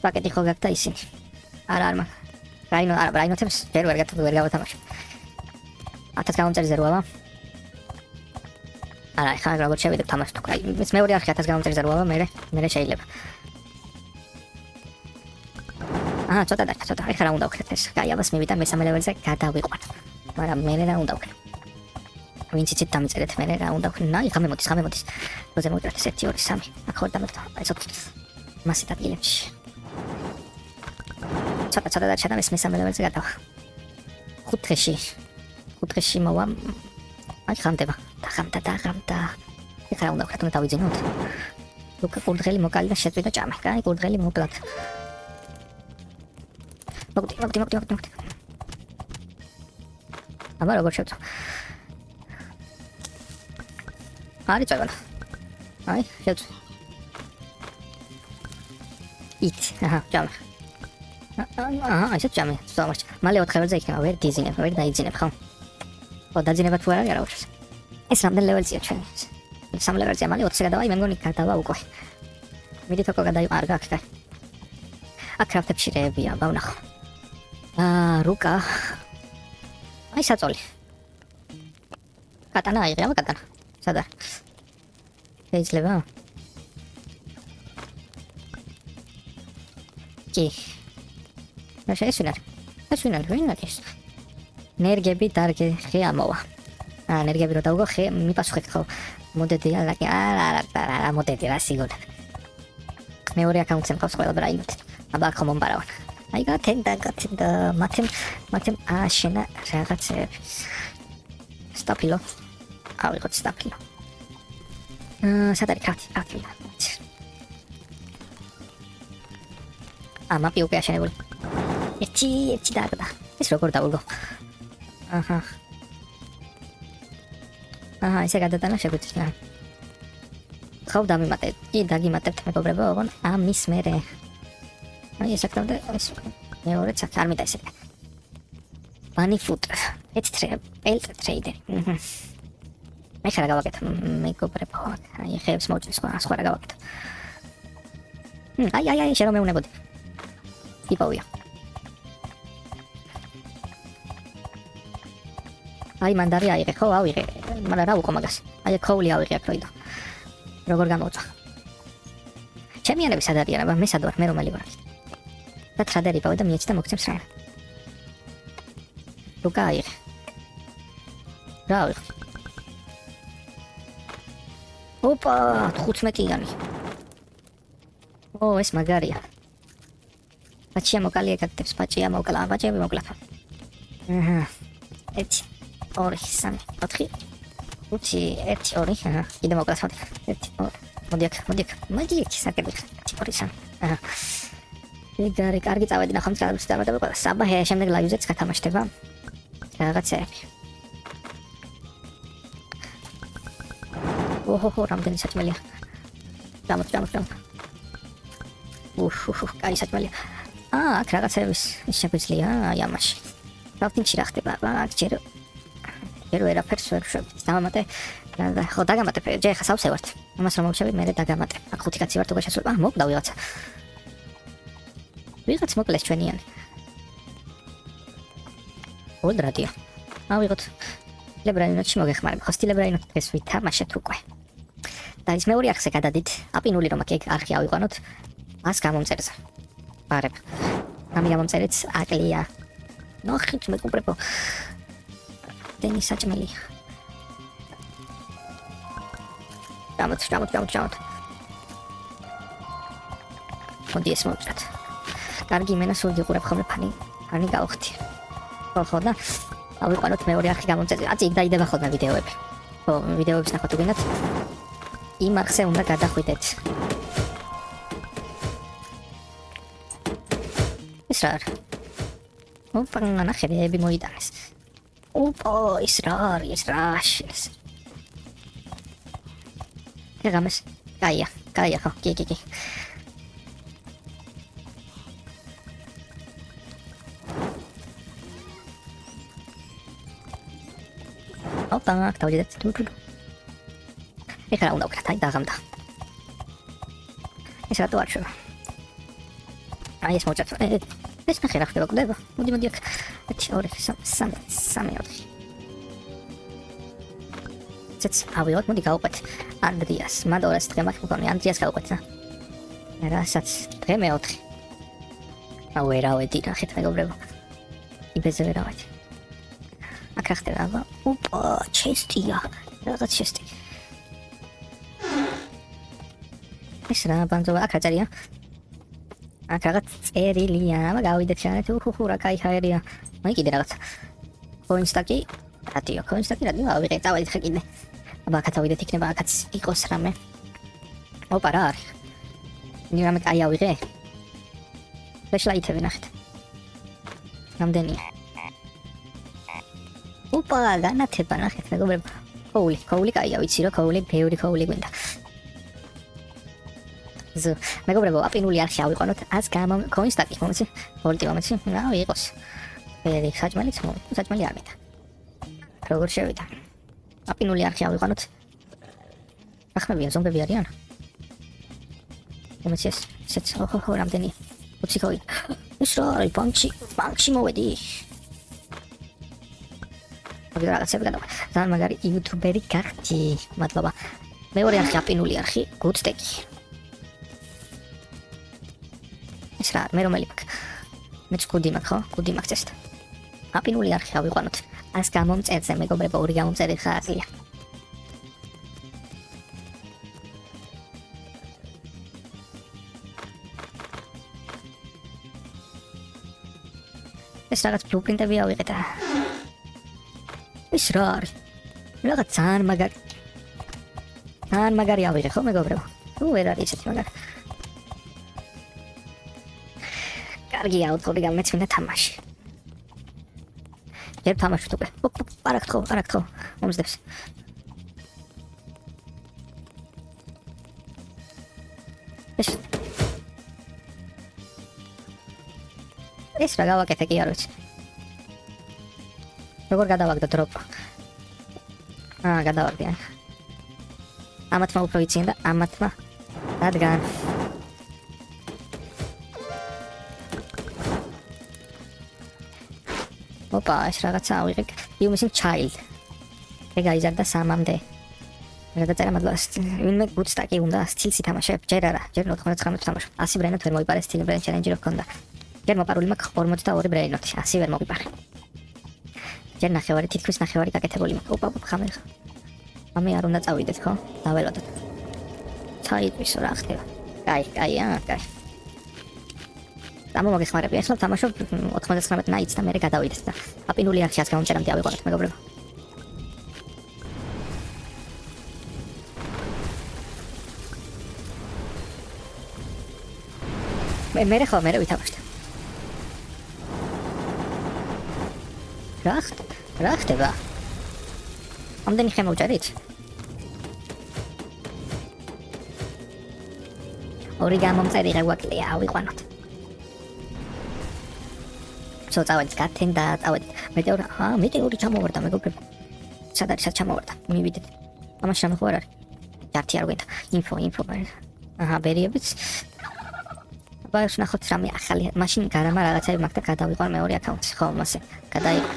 პაკეტი ხო გაქვს და ისინი. არ მაქვს. რაინოთებს ვერ გავათამაშებ. 1000 გამომწერზე როა. არა, ეხლა როგორ შევიდებ თამაშს თუ კაი. ეს მეორე არხი 1000 გამომწერზე როა, მე შეიძლება. აჰა, ცოტა. ეხლა რა უნდა ვქნათ ეს? კაი, აბას მივიდა მესამე ლეველზე გადავიყვან. მაგრამ მე რა უნდა ვქნათ? ვინც იცით დამიწერეთ მე რა უნდა ვქნათ? აი, ხამე მოდის. როზე მოვიწერეთ 1 2 3. აქ ხო დამეთქვა. აი ცოტა. მასე დაგილებში. ცოტა და ჩადა მესამე ლეველზე გადავა. 5 დღეში მოვა. აი ხამდება. დაღამდა. ეხლა უნდა ვქნათ, უნდა დავიძინოთ. ლუკა კურდღელი მოკალი და შეწვიდა ჭამე. კაი, კურდღელი მოკლათ. მოგდი. აბა როგორ შევწო? არის წევანა. აი, შევწო. აჰა, ჭამე. აჰა, ისე ჭამე. სწორად. მალე 4 ლეველზე იქნება, ვერ დაიძინებ, ხო? ო, დაძინება თუ არა უშავს. ეს რამდენი ლეველზეა ჩვენ? 3 ლეველზეა, მალე 20-ზე გადავა, მე მგონი გადავა უკვე. მიდით ოკო გადაიყო, არ გაქვს, კაი. აქ კრაფტებს შირეებია, ბავნახო. რუკა. აი საწოლი. კატანა აიღე, კატანა. სად არის? შეიძლება? კი. ეს ვინ არის? ნერგები დარგე ხე ამოვა. ნერგები რო დავგო ხე მიპასუხეთ ხო? მოდედია, არა, მოდედი რა სიგურა. მეორე აკაუნტზე მყავს ყველა ბრაინოთ. აბა ხო მომბარავან. აი გათენდა მათემ აშენა რაღაცები. სტაპილო. ავიღოთ სტაპილო. სად არის კრაფტი? მაპი უკვე აშენებული. ერთი დააგდა. ეს როგორ დავულგო? აჰა. აჰა, ესე გადატანა შეგვიძლია. ხავ დამიმატეთ, კი დაგიმატებთ მეგობრებო, ოღონ ამის მერე. აი ეს აქტამდე ეს მეორე ცაკ არ მინდა ესე. Bunny food. Pelt trader. მე ხარ გავაკეთე მეგობრებო. აი ხებს მოჭრის სხვა რა გავაკეთე. აი შენ რომ მეუნებოდი. იპოვია. აი მანდარი აიღე ხო ავიღე. მაგრამ რა უყო მაგას. აი ქოული ავიღე აქ როიდო. როგორ გამოწვა. ჩემიანები სად არიან, აბა მე სად ვარ, მე რომელი ვარ. და ტრადერი პავ და მიეჩი და მოგცემს რა. რუკა აიღე. რა აიღე. ოპა 15-იანი. ო ეს მაგარია. პაჩია მოკალი ეკეთებს, პაჩია მოკლა, პაჩიები მოკლა. აჰა. 1 2 3 4 უცი 1 2 აჰა. კიდე მოკლა 1 2 მოდი აქ საკეთე. 1 2 3 აჰა. ეგარი კარგი წავედი ნახავთ გადამწყვეტ დამატება. საბაჰე შემდეგ ლაივზეც გათამაშდება. რაღაცები. ოჰო, რამდენი საჭმელია. დამოთ. კაი საჭმელია. აქ რაღაცების შეგვიძლია, აი ამაში. რავთინში რა ხდება, აქ ჯერ ვერაფერს ვერ ვშვებთ. დამატე, ხო დაგამატე, ჯერ ხა სავსე ვართ. ამას რომ მოვშევი, მე დაგამატე. აქ 5 კაცი ვართ, უკვე შესულ. მოკდა ვიღაცა. ვიღაც მოკლეს ჩვენიანი. ოდრადია. ავიღოთ. ლებრაინოთში მოგეხმარება. ხო სტილებრაინოთ ეს ვითამაშეთ უკვე. და ის მეორე არხზე გადადით. აპინული რომ აქ არხი ავიყვანოთ. 100 გამომწერზე. პარებ. ამი გამომწერიც აკლია. ნახეთ მეგობრებო. დენი საჭმელი. დამოთ. მოდი ეს მოვწერთ. კარგი მენა სულ გიყურებ ხოლმე ფანი გავხდი. ხო და ავიყვანოთ მეორე არხი გამომწერზე. აწი იქ დაიდება ხოლმე ვიდეოები. ხო, ვიდეოებს ნახოთ უგინათ. იმ არხზე უნდა გადახვიდეთ. ეს რა არის? ოპა, ნახეები მოიტანეს. ოპა, ეს რა არის? ეგამეს. კაია ხო, კი. ოპა, დავიდეთ. ეხლა უნდა ვკრათ, აი დაღამდა. ეს რატო არ შევა? აი ეს მოჭათ. ეს ნახე რა ხდება, გდება. მოდი აქ. 1 2 3 4. ცეც ავიღოთ, მოდი გავყვეთ ანდრიას. მადორას დღე მაქვს მქონი, ანდრიას გავყვეთ. რასაც დღე მე-4. აუ ერავედი ნახეთ მეგობრებო. იბეზე ვერავედი. აქ რა ხდება, აბა. ოპა, ჩესტია. რაღაც ჩესტი. ეს რა ბანძოვა აქ აწერია. აქ რაღაც წერილია, აბა გავიდეთ შანეთ. რა кай ხაერია. მაი კიდე რაღაც. კოინსტაკი, რადიო, ავიღე, წავედით ხე კიდე. აბა აქაც ავიდეთ, იქნება აქაც იყოს რამე. ოპა რა არის? ნირამე кай ავიღე. ფლეშლაითები ნახეთ. რამდენია? ოპა, განათება ნახეთ მეგობრებო. ქოული кайია, ვიცი რა, ბევრი ქოული გვინდა. მეგობრებო, აპინული არხი ავიყვანოთ 100 კოინსტაკი, მომიცი? ვოლტი მომიცი? რა იყოს? ვერი საჭმელი არ მინდა. როგორ შევიდა? აპინული არხი ავიყვანოთ. ახმებია, ზომბები არიან? მომიცი ესეც, ოჰო, რამდენი? 20 კოინი. ეს რა არის? ბანკში მოვედი. მაგ რაღაცები გადავა. ძალიან მაგარი იუთუბერი გახდი. მადლობა. მეორე არხი აპინული არხი, გუდსტეკი. ეს რა, მე რომელი მაქვს? მეც კუდი მაქვს, ხო? კუდი მაქვს ეს. აპინული არხი ავიყვანოთ. 100 გამომწერზე, მეგობრებო, 2 გამომწერი ხარია. ეს რაღაც ბლუპრინტები ავიღეთ. ეს რა არის? რაღაც ძალიან მაგარი ავიღე, ხო მეგობრებო? თუ ვერ არის ესეთი მაგარი. კარგია, უთხური გამეც მინდა თამაში. ჯერ თამაშობ უკვე. არაკთხო, მომზდებს. ეს რა გავაკეთე კი არ ვიცი. როგორ გადავაგდო დროპ? გადავაგდე. ამათმა უფრო იციან და ამათმა რადგან ოპა, ეს რაღაცა ავიღე. You missing child. ეგ გაიზარდა 3-მდე. გადაწერა მადლობას. ვინმე გუდსტაკი უნდა სტილს ითამაშებ. ჯერ არა, ჯერ 99 თამაშობ. 100 ბრენოთ ვერ მოიპარე სტილი ბრენ ჩელენჯი რო ქონდა. ჯერ მოპარული მაქვს 42 ბრენოთი, 100 ვერ მოგიპარე. ჯერ ნახევარი თითქოს ნახევარი გაკეთებული მაქვს. ოპა, ხამერ. ამე არ უნდა წავიდეთ, ხო? დაველოდოთ. ჩაიტვისო რა ხდება. კაი, კაი. გამომაგეხმარები, ახლა თამაშობ 99 ნაიც და მე გადავიდეთ და აპინული არქიას გამომჭერამდე ავიყვანოთ, მეგობრებო. მე ვითამაშდა. რა ხდება? ამდენი ხე მოვჭერით? ორი გამომწერი გაგვაკლია, ავიყვანოთ. წავედით გათენ და წავედით. მეტეორი ჩამოვარდა, მეგობრებო. სად ჩამოვარდა? მივიდეთ. ამაში რამე ხო არ არის? ჯართი არ გვინდა. ინფო. ბერიებიც. ბაიოს ნახოთ რამე ახალი. მაშინ გარამა რაღაცები მაგ და გადავიყვან მეორე აკაუნტს. ხო, მასე. გადაიყვან.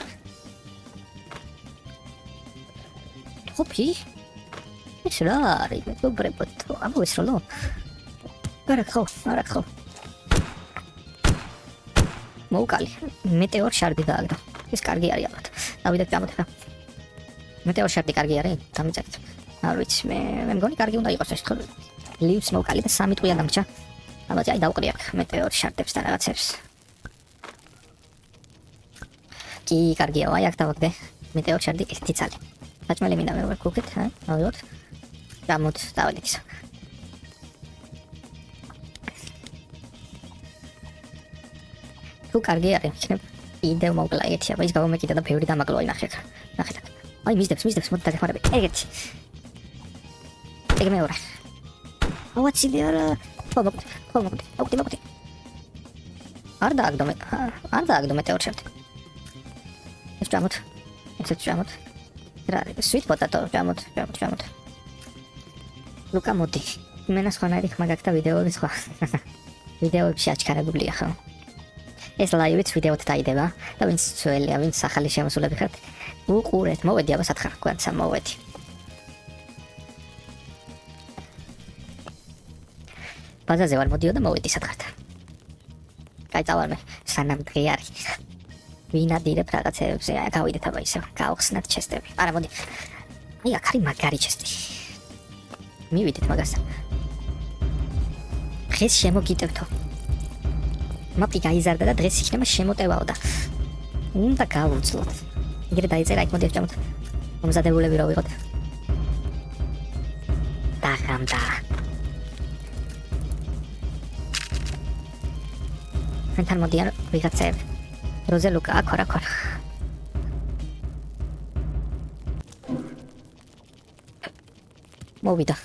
ჰოპი. ეს რა არის, მეგობრებო? ამოვესროლო. არა ხო. მოუკალი. მეტეორ შარდი დააგდო. ეს კარგი არის ალბათ. დავიდეთ გამოთება. მეტეორ შარდი კარგი არის? დამიწერეთ. არ ვიცი, მე მგონი კარგი უნდა იყოს ეს ხო. ლივს მოუკალი და 3 ტყვია დამჭა. ალბათ აი დავყრი აქ მეტეორ შარდებს და რაღაცებს. კი, კარგია, აი აქ დავაგდე. მეტეორ შარდი 1 წალი. საჭმელი მინდა მე ვქუქეთ, ავიღოთ. გამოთ, დავედით ისო. თუ კარგი არის, იქნებ კიდევ მოვკლა ეგეთი, აბა ის გავომეკიდა და ბევრი დამაკლო აი ნახეთ. აი მისდებს, მოდი დაგეხმარები. ეგეთი. ეგ მეორე. ავაცილი არა. მოგდი. არ დააგდო მეტეორ შარდი. ეს ჯამოთ. რა არის? sweet potato ჯამოთ. ლუკა მოდი. მენას ხანარი ხმა გაკეთა ვიდეოები სხვა. ვიდეოებში აჩქარებულია ხო? ეს ლაივიც ვიდეოთ დაიდება და ვინც ძველია, ვინც ახალი შემოსულები ხართ, უყურეთ, მოვედი აბა სათხარ გვანცა მოვედი. ბაზაზე ვარ მოდიო და მოვედი სათხართ. კაი წავარმე, სანამ დღე არის. ვინადირებ რაღაცებზე, გავიდეთ აბა ისე, გავხსნათ ჩესტები. არა მოდი. აი აქ არის მაგარი ჩესტი. მივიდეთ მაგასთან. დღეს შემოგიტევთო. მაპი გაიზარდა და დღეს იქნება შემოტევაო და უნდა გავუძლოთ. იგივე დაიწერა იქ მოდი ვჭამოთ. მომზადებულები რა ვიღოთ. დაღამდა. მენთან მოდიან ვიღაცები. როზე ლუკა აქ ვარ. მოვიდა.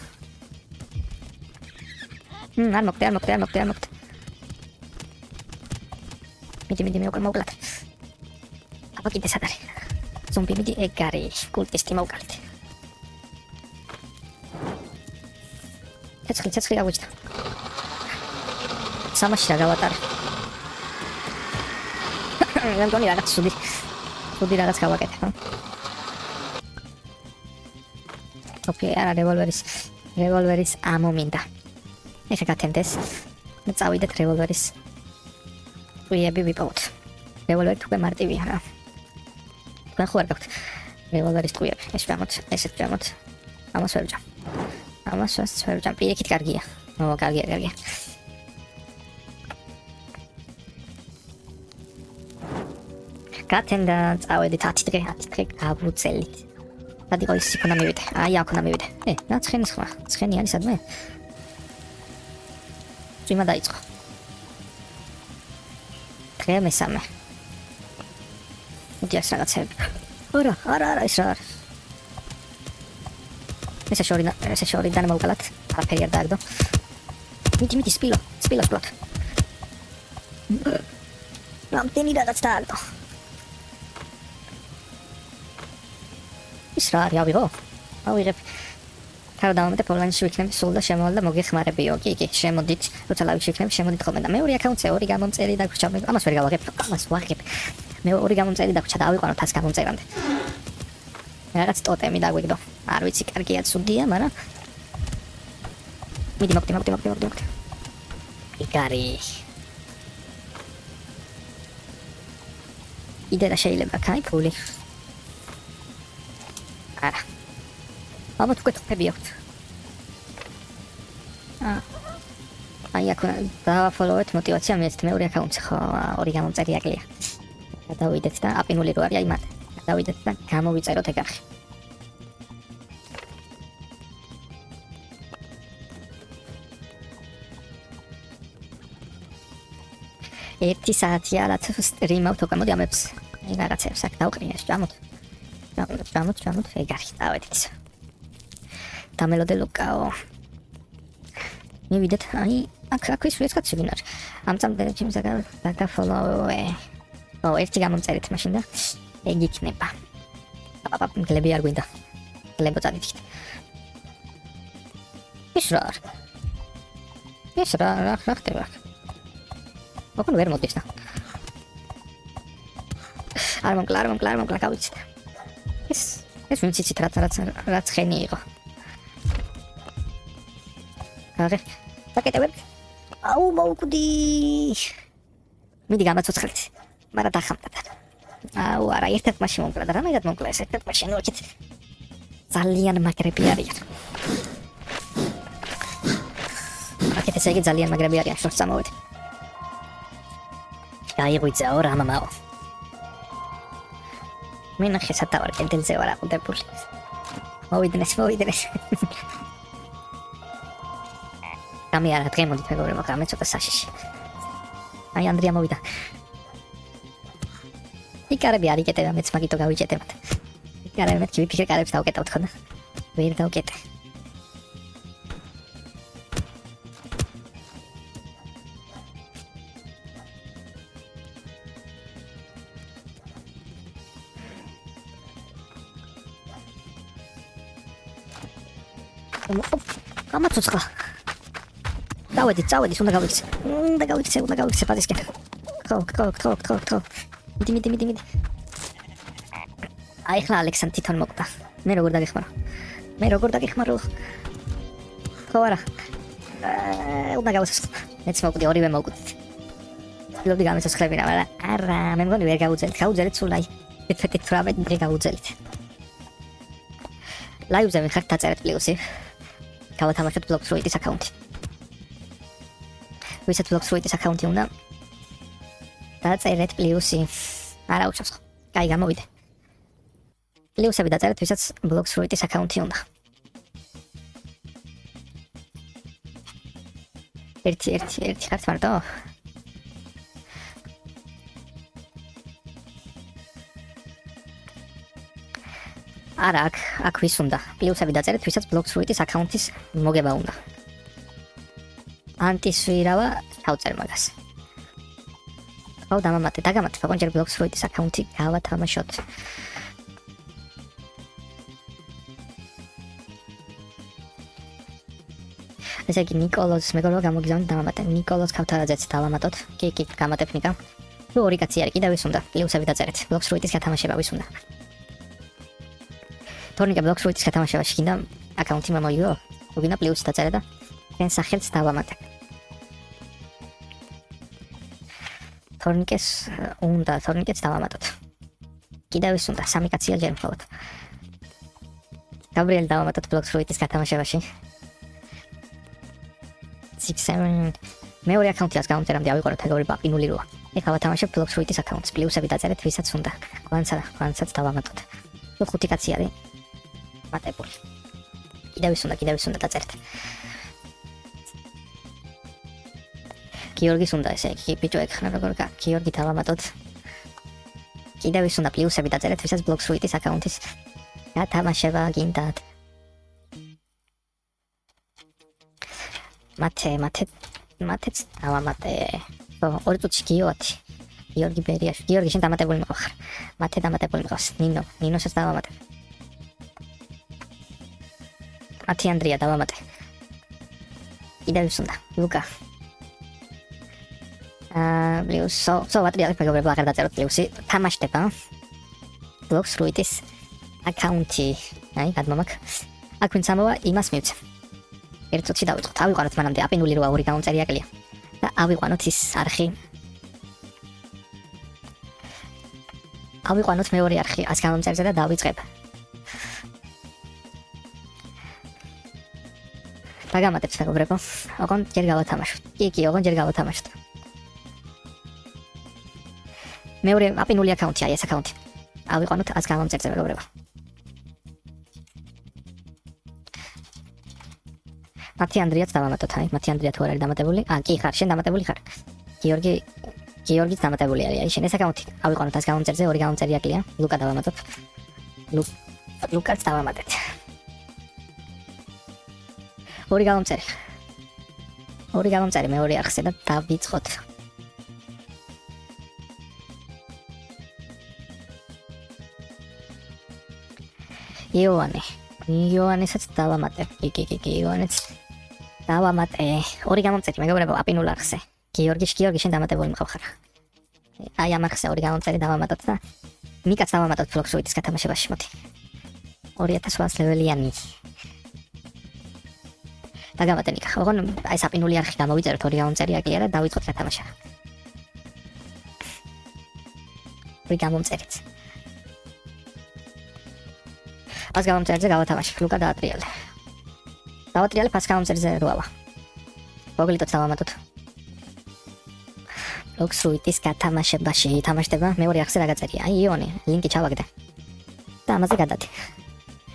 არ მოგდე. მიდი მოვკლათ. აბა კიდე სად არის? ზომბი მიდი ეგ არის. კულტისტი მოვკლით. ცეცხლი გავიჭდა. სამაში რა გავატარე. მე მგონი რაღაც სუდი რაღაც გავაკეთე, ხო? ოკეი, არა რევოლვერის ამო მინდა. ეხა გათენდეს. მე წავიდეთ რევოლვერის ვიები ვიპოვოთ. რევოლვერი თქვენ მარტივია რა. თქვენ ხო არ გაქვთ რევოლვერის ტყვიები. ეს ვამოთ, ესეთ ვამოთ. ამას ვერ ვჯამ. პირიქით კარგია. კარგია. გათენდა წავედით 10 დღე გავუწელით. სადი ყო ის იქნა მივიდე. აი აქ უნდა მივიდე. რა ცხენი სხვა. ცხენი არის სადმე? წვიმა დაიწყო. დღე მესამე. მოდი ეს რაღაცები. არა, ეს რა არის? ესე შორიდან მოვკლათ. არაფერი არ დააგდო. მიდი სპილო. რამდენი რაღაც დაარტყა. ის რა არის ავიღო? ავიღებ. თავ დავამატებ ონლაინში ვიქნები სულ და შემოვალ და მოგეხმარებიო. კი, შემოდით. როცა ლაივში ვიქნები, შემოდით ხოლმე და მეორე აქაუნტზე ორი გამომწერი დაგვრჩა. ამას ვერ გავაღებ. ამას ვაღებ. მე ორი გამომწერი დაგვრჩა და ავიყვანო 100 გამომწერამდე. რაღაც ტოტემი დაგვიგდო. არ ვიცი, კარგია, ცუდია, მაგრამ მიდი მოგდი. იგარი. იდეა შეიძლება კაი ფული. არა. ალბათ უკვე ტყები აქვს. აი აქ დავაფოლოვეთ мотиваცია მეცეთ მეორე აქაუნტზე ხო ორი გამომწერი აკლია. გადავიდეთ და აპინული რო არის აი მათ. გადავიდეთ და გამოვიწეროთ ეგ არხი. ერთი საათია რაც სტრიმავთ უკვე მოდი ამებს აი რაღაცებს აქ დავყრიეს ჭამოთ ეგ არის დავედით დამელოდე ლუკაო მივიდეთ აი აქ ის ვიეც კაცი ვინ არის ამ წამდე ჩემს დაგაფოლოვე ერთი გამომწერეთ მაშინ და ეგ იქნება გლები არ გვინდა გლებო წადით ის რა ხდება ოღონდ ვერ მოდის და არ მომკლა გავიცით ეს ვინც იცით რაც ხენი იყო გაღე დაკეტებ აუ მოვკვდი მიდი გამაცოცხლეთ მაგრამ დახამდა აუ არა ერთად მაშინ მომკლა და რამე მომკლა ეს ერთად მაშინ ვაკეთ ძალიან მაგრები არიან აკეთ ესე იგი ძალიან მაგრები არიან შორს წამოვედი გაიღვიძაო რა მამაო მინახე სათავარ კედელზე ვარ აყუდებული მოვიდნეს გამი არა დღე მოდით მეგობრებო გამე ცოტა საშიში აი ანდრია მოვიდა იკარები არ იკეტება მეც მაგითო გავიჭედებათ იკარები მე ვიფიქრე კარებს დავკეტავთ ხო და ვერ დავკეტე გამაცოცხლა წავედით უნდა გავიქცე პატისკენ ხო მიდი აი ხლა ალექსანდრე თვითონ მოკდა მე როგორ დაგეხმარო ხო არა უნდა გავუსწრებ მეც მოკვდი ორივე მოკვდით ლობი გამეცოცხლები რა მაგრამ არა მე მგონი ვერ გავუძელით სულ აი 18 დღე გავუძელით ლაივზე ვიხართ დაწერეთ პლუსი გავათამაშოთ ბლოკსრუიტის აკაუნტი. ვისაც ბლოკსრუიტის აკაუნტი უნდა დაწერეთ პლუსი. არა უჩვენს. კაი გამოვიდე. პლუსები დაწერეთ ვისაც ბლოკსრუიტის აკაუნტი უნდა. ერთი ხართ მარტო. არა აქ ვის უნდა პლუსები დაწერეთ ვისაც ბლოკსრუიტის აკაუნტის მოგება უნდა ანტისვირავა თავწერ მაგას ხო დამამატე დაგამატებ ოღონდ ჯერ ბლოკსრუიტის აკაუნტი გავათამაშოთ ესე იგი ნიკოლოზ მეგობრებო გამოგიზავნით დამამატე ნიკოლოზ ქავთარაძეც დავამატოთ კი გამატებ ნიკა ნუ ორი კაცი არის კიდევ ვის უნდა პლუსები დაწერეთ ბლოკსრუიტის გათამაშება ვის უნდა თორნიკა ბლოკსრუიტის გათამაშებაში გინდა აკაუნტი მომოიგო უგინდა პლუსი დაწერე და ჩვენ სახელს დავამატებ თორნიკეც დავამატოთ კიდევ ის უნდა სამი კაცია ჯერ მხოლოდ გაბრიელ დავამატოთ ბლოკსრუიტის გათამაშებაში 6-7 მეორე აკაუნტიას გამომწერამდე ავიყვანოთ ეგ ორი პაპინული როა ეხლა ვათამაშებ ბლოკსრუიტის აკაუნტს პლუსები დაწერეთ ვისაც უნდა კვანცაც დავამატოთ ნუ 5 კაცი არის მატებული კიდევ ის უნდა დაწერეთ გიორგის უნდა ესე იგი ბიჭო ეხნა როგორ გიორგი დავამატოთ კიდევ ის უნდა პლუსები დაწერეთ ვისაც ბლოკსრუიტის აკაუნტის გათამაშება გინდათ მათეც დავამატე 2 წუთში გიოათი გიორგი ბერიაშვილი. გიორგი შენ დამატებული მიყავ. მათე დამატებული მიყავს. ნინოსაც დავამატებ. მათი ანდრია დავამატე. კიდევ ის უნდა. ლუკა. პლუსო ვატრიალებ მეგობრებო, აღარ დაწეროთ პლუსი. თამაშდება. ბლოკს რუიტის აკაუნტი. აი, გადმომაქ. აქ ვინც ამოვა, იმას მივცე. ერთ წუთში დავიწყოთ. ავიყვანოთ მანამდე აპინული როა ორი გამომწერი აკლია. და ავიყვანოთ ის არხი. ავიყვანოთ მეორე არხი 100 გამომწერზე და დავიწყებ. დაგამატებთ მეგობრებო. ოღონ ჯერ გავათამაშოთ. კი, ოღონ ჯერ გავათამაშოთ. მეორე აპინული აკაუნტია ეს აკაუნტი. ავიყვანოთ 100 გამომწერზე მეგობრებო. მათი ანდრიაც დავამატოთ, აი, მათი ანდრია თუ არ არის დამატებული? კი, ხარ, შენ დამატებული ხარ. გიორგიც დამატებული არის. აი, შენ ეს აკაუნტი. ავიყვანოთ 100 გამომწერზე, ორი გამომწერი აკლია. ლუკა დავამატოთ. ლუკაც დავამატეთ. ორი გამომწერი მეორე არხზე და დავიწყოთ. იოანესაც დავამატე. კი, იოანეც დავამატე. ორი გამომწერი მეგობრებო აპინულ არხზე. გიორგი შენ დამატებული მყავ ხარ. აი ამ არხზე ორი გამომწერი დავამატოთ და მიკაც დავამატოთ ბლოკს რუიტის გათამაშებაში მოდი. 2800 ლეველიანი. დაგამატე ნიკა. ოღონ აი ეს აპინული არხი გამოვიწეროთ ორი გამომწერი აკლია და დავიწყოთ გათამაშება. ორი გამომწერიც. 100 გამომწერზე გავათამაშებ. ლუკა დაატრიალე. დავატრიალებ 100 გამომწერზე როავა. მოგლითოთ დავამატოთ. ბლოკს რუიტის გათამაშებაში თამაშდება მეორე არხზე რა გაწერია. აი იონი, ლინკი ჩავაგდე. და ამაზე გადადი.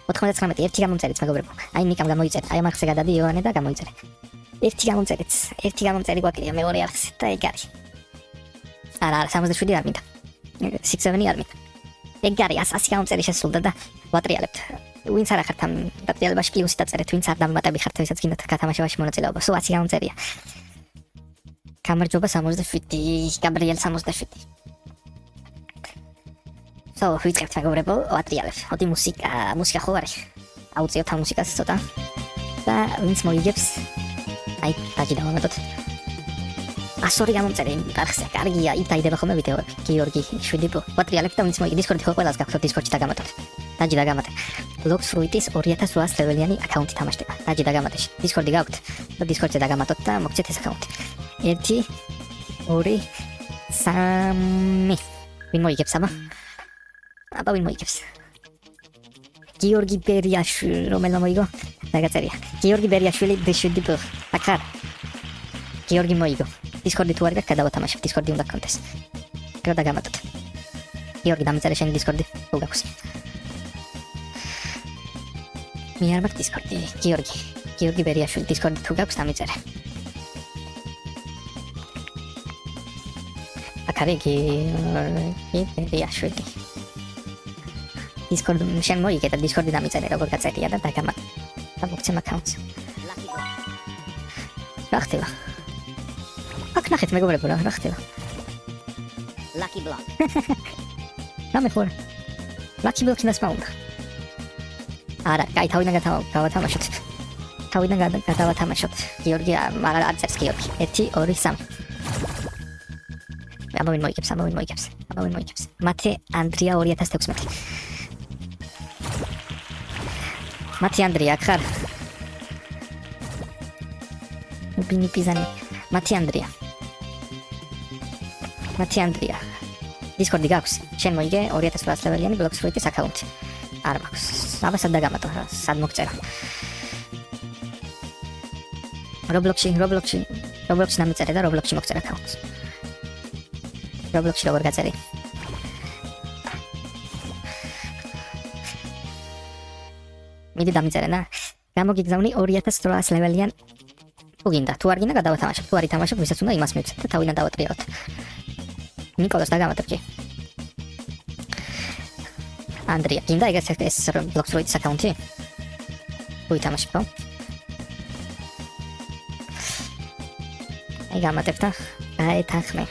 99 ერთი გამომწერიც მეგობრებო. აი ნიკამ გამოიწერა. აი ამ არხზე გადადი იონე და გამოიწერა. ერთი გამომწერი გვაკლია მეორე არხზე და ეგ არის. არა, 67 არ მინდა. 67 არ მინდა. ეგ არის 100 გამომწერი შესულდა და ვატრიალებთ. ვინც არ ახართ ამ დატრიალებაში პლუსი დაწერეთ, ვინც არ დამატები ხართ, ვისაც გინდათ გათამაშებაში მონაწილეობა. სულ 100 გამომწერია. გამარჯობა 67, გაბრიელ 67. ვიწყებთ მეგობრებო, ვატრიალებ. ოდი მუსიკა ხო არის? აუწიოთ ამ მუსიკას ცოტა. და ვინც მოიგებს, აი, დაჯი დავამატოთ. 100 გამომწერი არხზე, კარგია, იქ დაიდება ხოლმე ვიდეოები. გიორგი შვიდი ვატრიალებ და ვინც მოიგებს, დისკორდი ხო ყველას გაქვთ, დისკორდში დაგამატოთ. დაჯი დაგამატე. ბლოკს რუიტის 2800 ლეველიანი აკაუნტი თამაშდება. დაჯი დაგამატე. დისკორდი გაქვთ და დისკორდზე დაგამატოთ და მოგცეთ ეს აკაუნტი. 1 2 3 ვინ მოიგებს აბა? აბა ვინ მოიგებს? გიორგი ბერიაშვილი რომელმა მოიგო? დაგაწერია. გიორგი ბერიაშვილი დეშვიდი. აკარ. გიორგი მოიგო. დისკორდი თუ არ გაქვს გადავათამაშებ. დისკორდი უნდა გქონდეს. რა დაგამატოთ? გიორგი დამიწერე შენი დისკორდი. თუ გაქვს. მე არ მაქვს დისკორდი. გიორგი ბერიაშვილი დისკორდი თუ გაქვს დამიწერე. აკარეგი ბერიაშვილი. დისკორდი შენ მოიგე და დისკორდი დამიწერე როგორ გაწერია და დაგამატე. და მოგცემ აკაუნტს. რა ხდება? აქ ნახეთ მეგობრებო რა ხდება?
Lucky block.
რა მეხორ? Lucky block-ს დასმაუნდა. არა, კაი, თავიდან გავათამაშოთ. გიორგი არ წერს გიორგი. 1 2 3. აბა ვინ მოიგებს? მათე ანდრია 2016. მათე ანდრია ხარ? ბინი პიზანი. მათე ანდრია. დისკორდი გაქვს? შენ მოიგე 2800 ლეველიანი ბლოკს რუიტის აკაუნტი. არ მაქვს. აბა სად დაგამატო? სად მოგწერა? Roblox-ში დამიწერე და Roblox-ში მოგწერა აკაუნტს. Roblox-ში როგორ გაწერი? მიდი დამიწერე და გამოგიგზავნი 2800 ლეველიან. თუ გინდა, თუ არ გინდა გადავათამაშებ. თუ არ ითამაშებ, ვისაც უნდა იმას მივცეთ და თავიდან დავატრიალოთ. ნიკოლას დაგამატებ კი. ანდრია, გინდა ეს ბლოკს რუიტის აკაუნტი? თუ ითამაშებ ხო? აი გამატებ და აეთანხმე.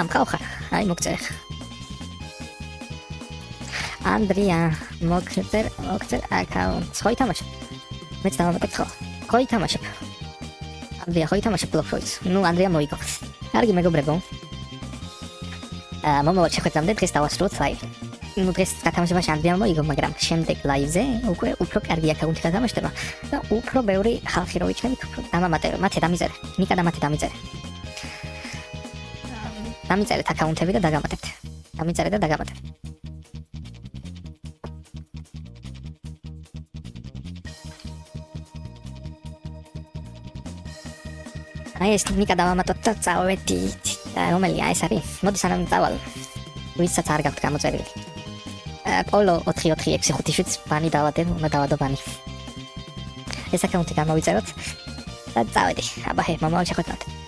მყავხარ. აი მოგწერ. ანდრია მოგწერ აკაუნტს. ხო ითამაშებ? მეც დავამატებ ხო? ხო ითამაშებ. ანდრია ხო ითამაშებ ბლოკშოიც? ნუ ანდრია მოიგო. კარგი მეგობრებო. მომავალ შეხვედრამდე დღეს დავასრულოთ ლაივი. ნუ დღეს გათამაშებაში ანდრიამ მოიგო, მაგრამ შემდეგ ლაივზე უკვე უფრო კარგი აკაუნტი გათამაშდება და უფრო ბევრი ხალხი რო ვიჩვენით, უფრო დამამატებ, მათე დამიწერე. ნიკა და მათე დამიწერე. დამიწერეთ აკაუნტები და დაგამატებთ. დამიწერე და დაგამატებ. აი ეს ნიკა დავამატოთ და წავედით. რომელი ეს არის? მოდი სანამ წავალ. ვისაც არ გაქვთ გამოწერილი. პოლო 4465 ბანი დავადებ, უნდა დავადო ბანი. ეს აკაუნტი გამოვიწეროთ და წავედი. აბა ჰე, მომავალ შეხვედრამდე.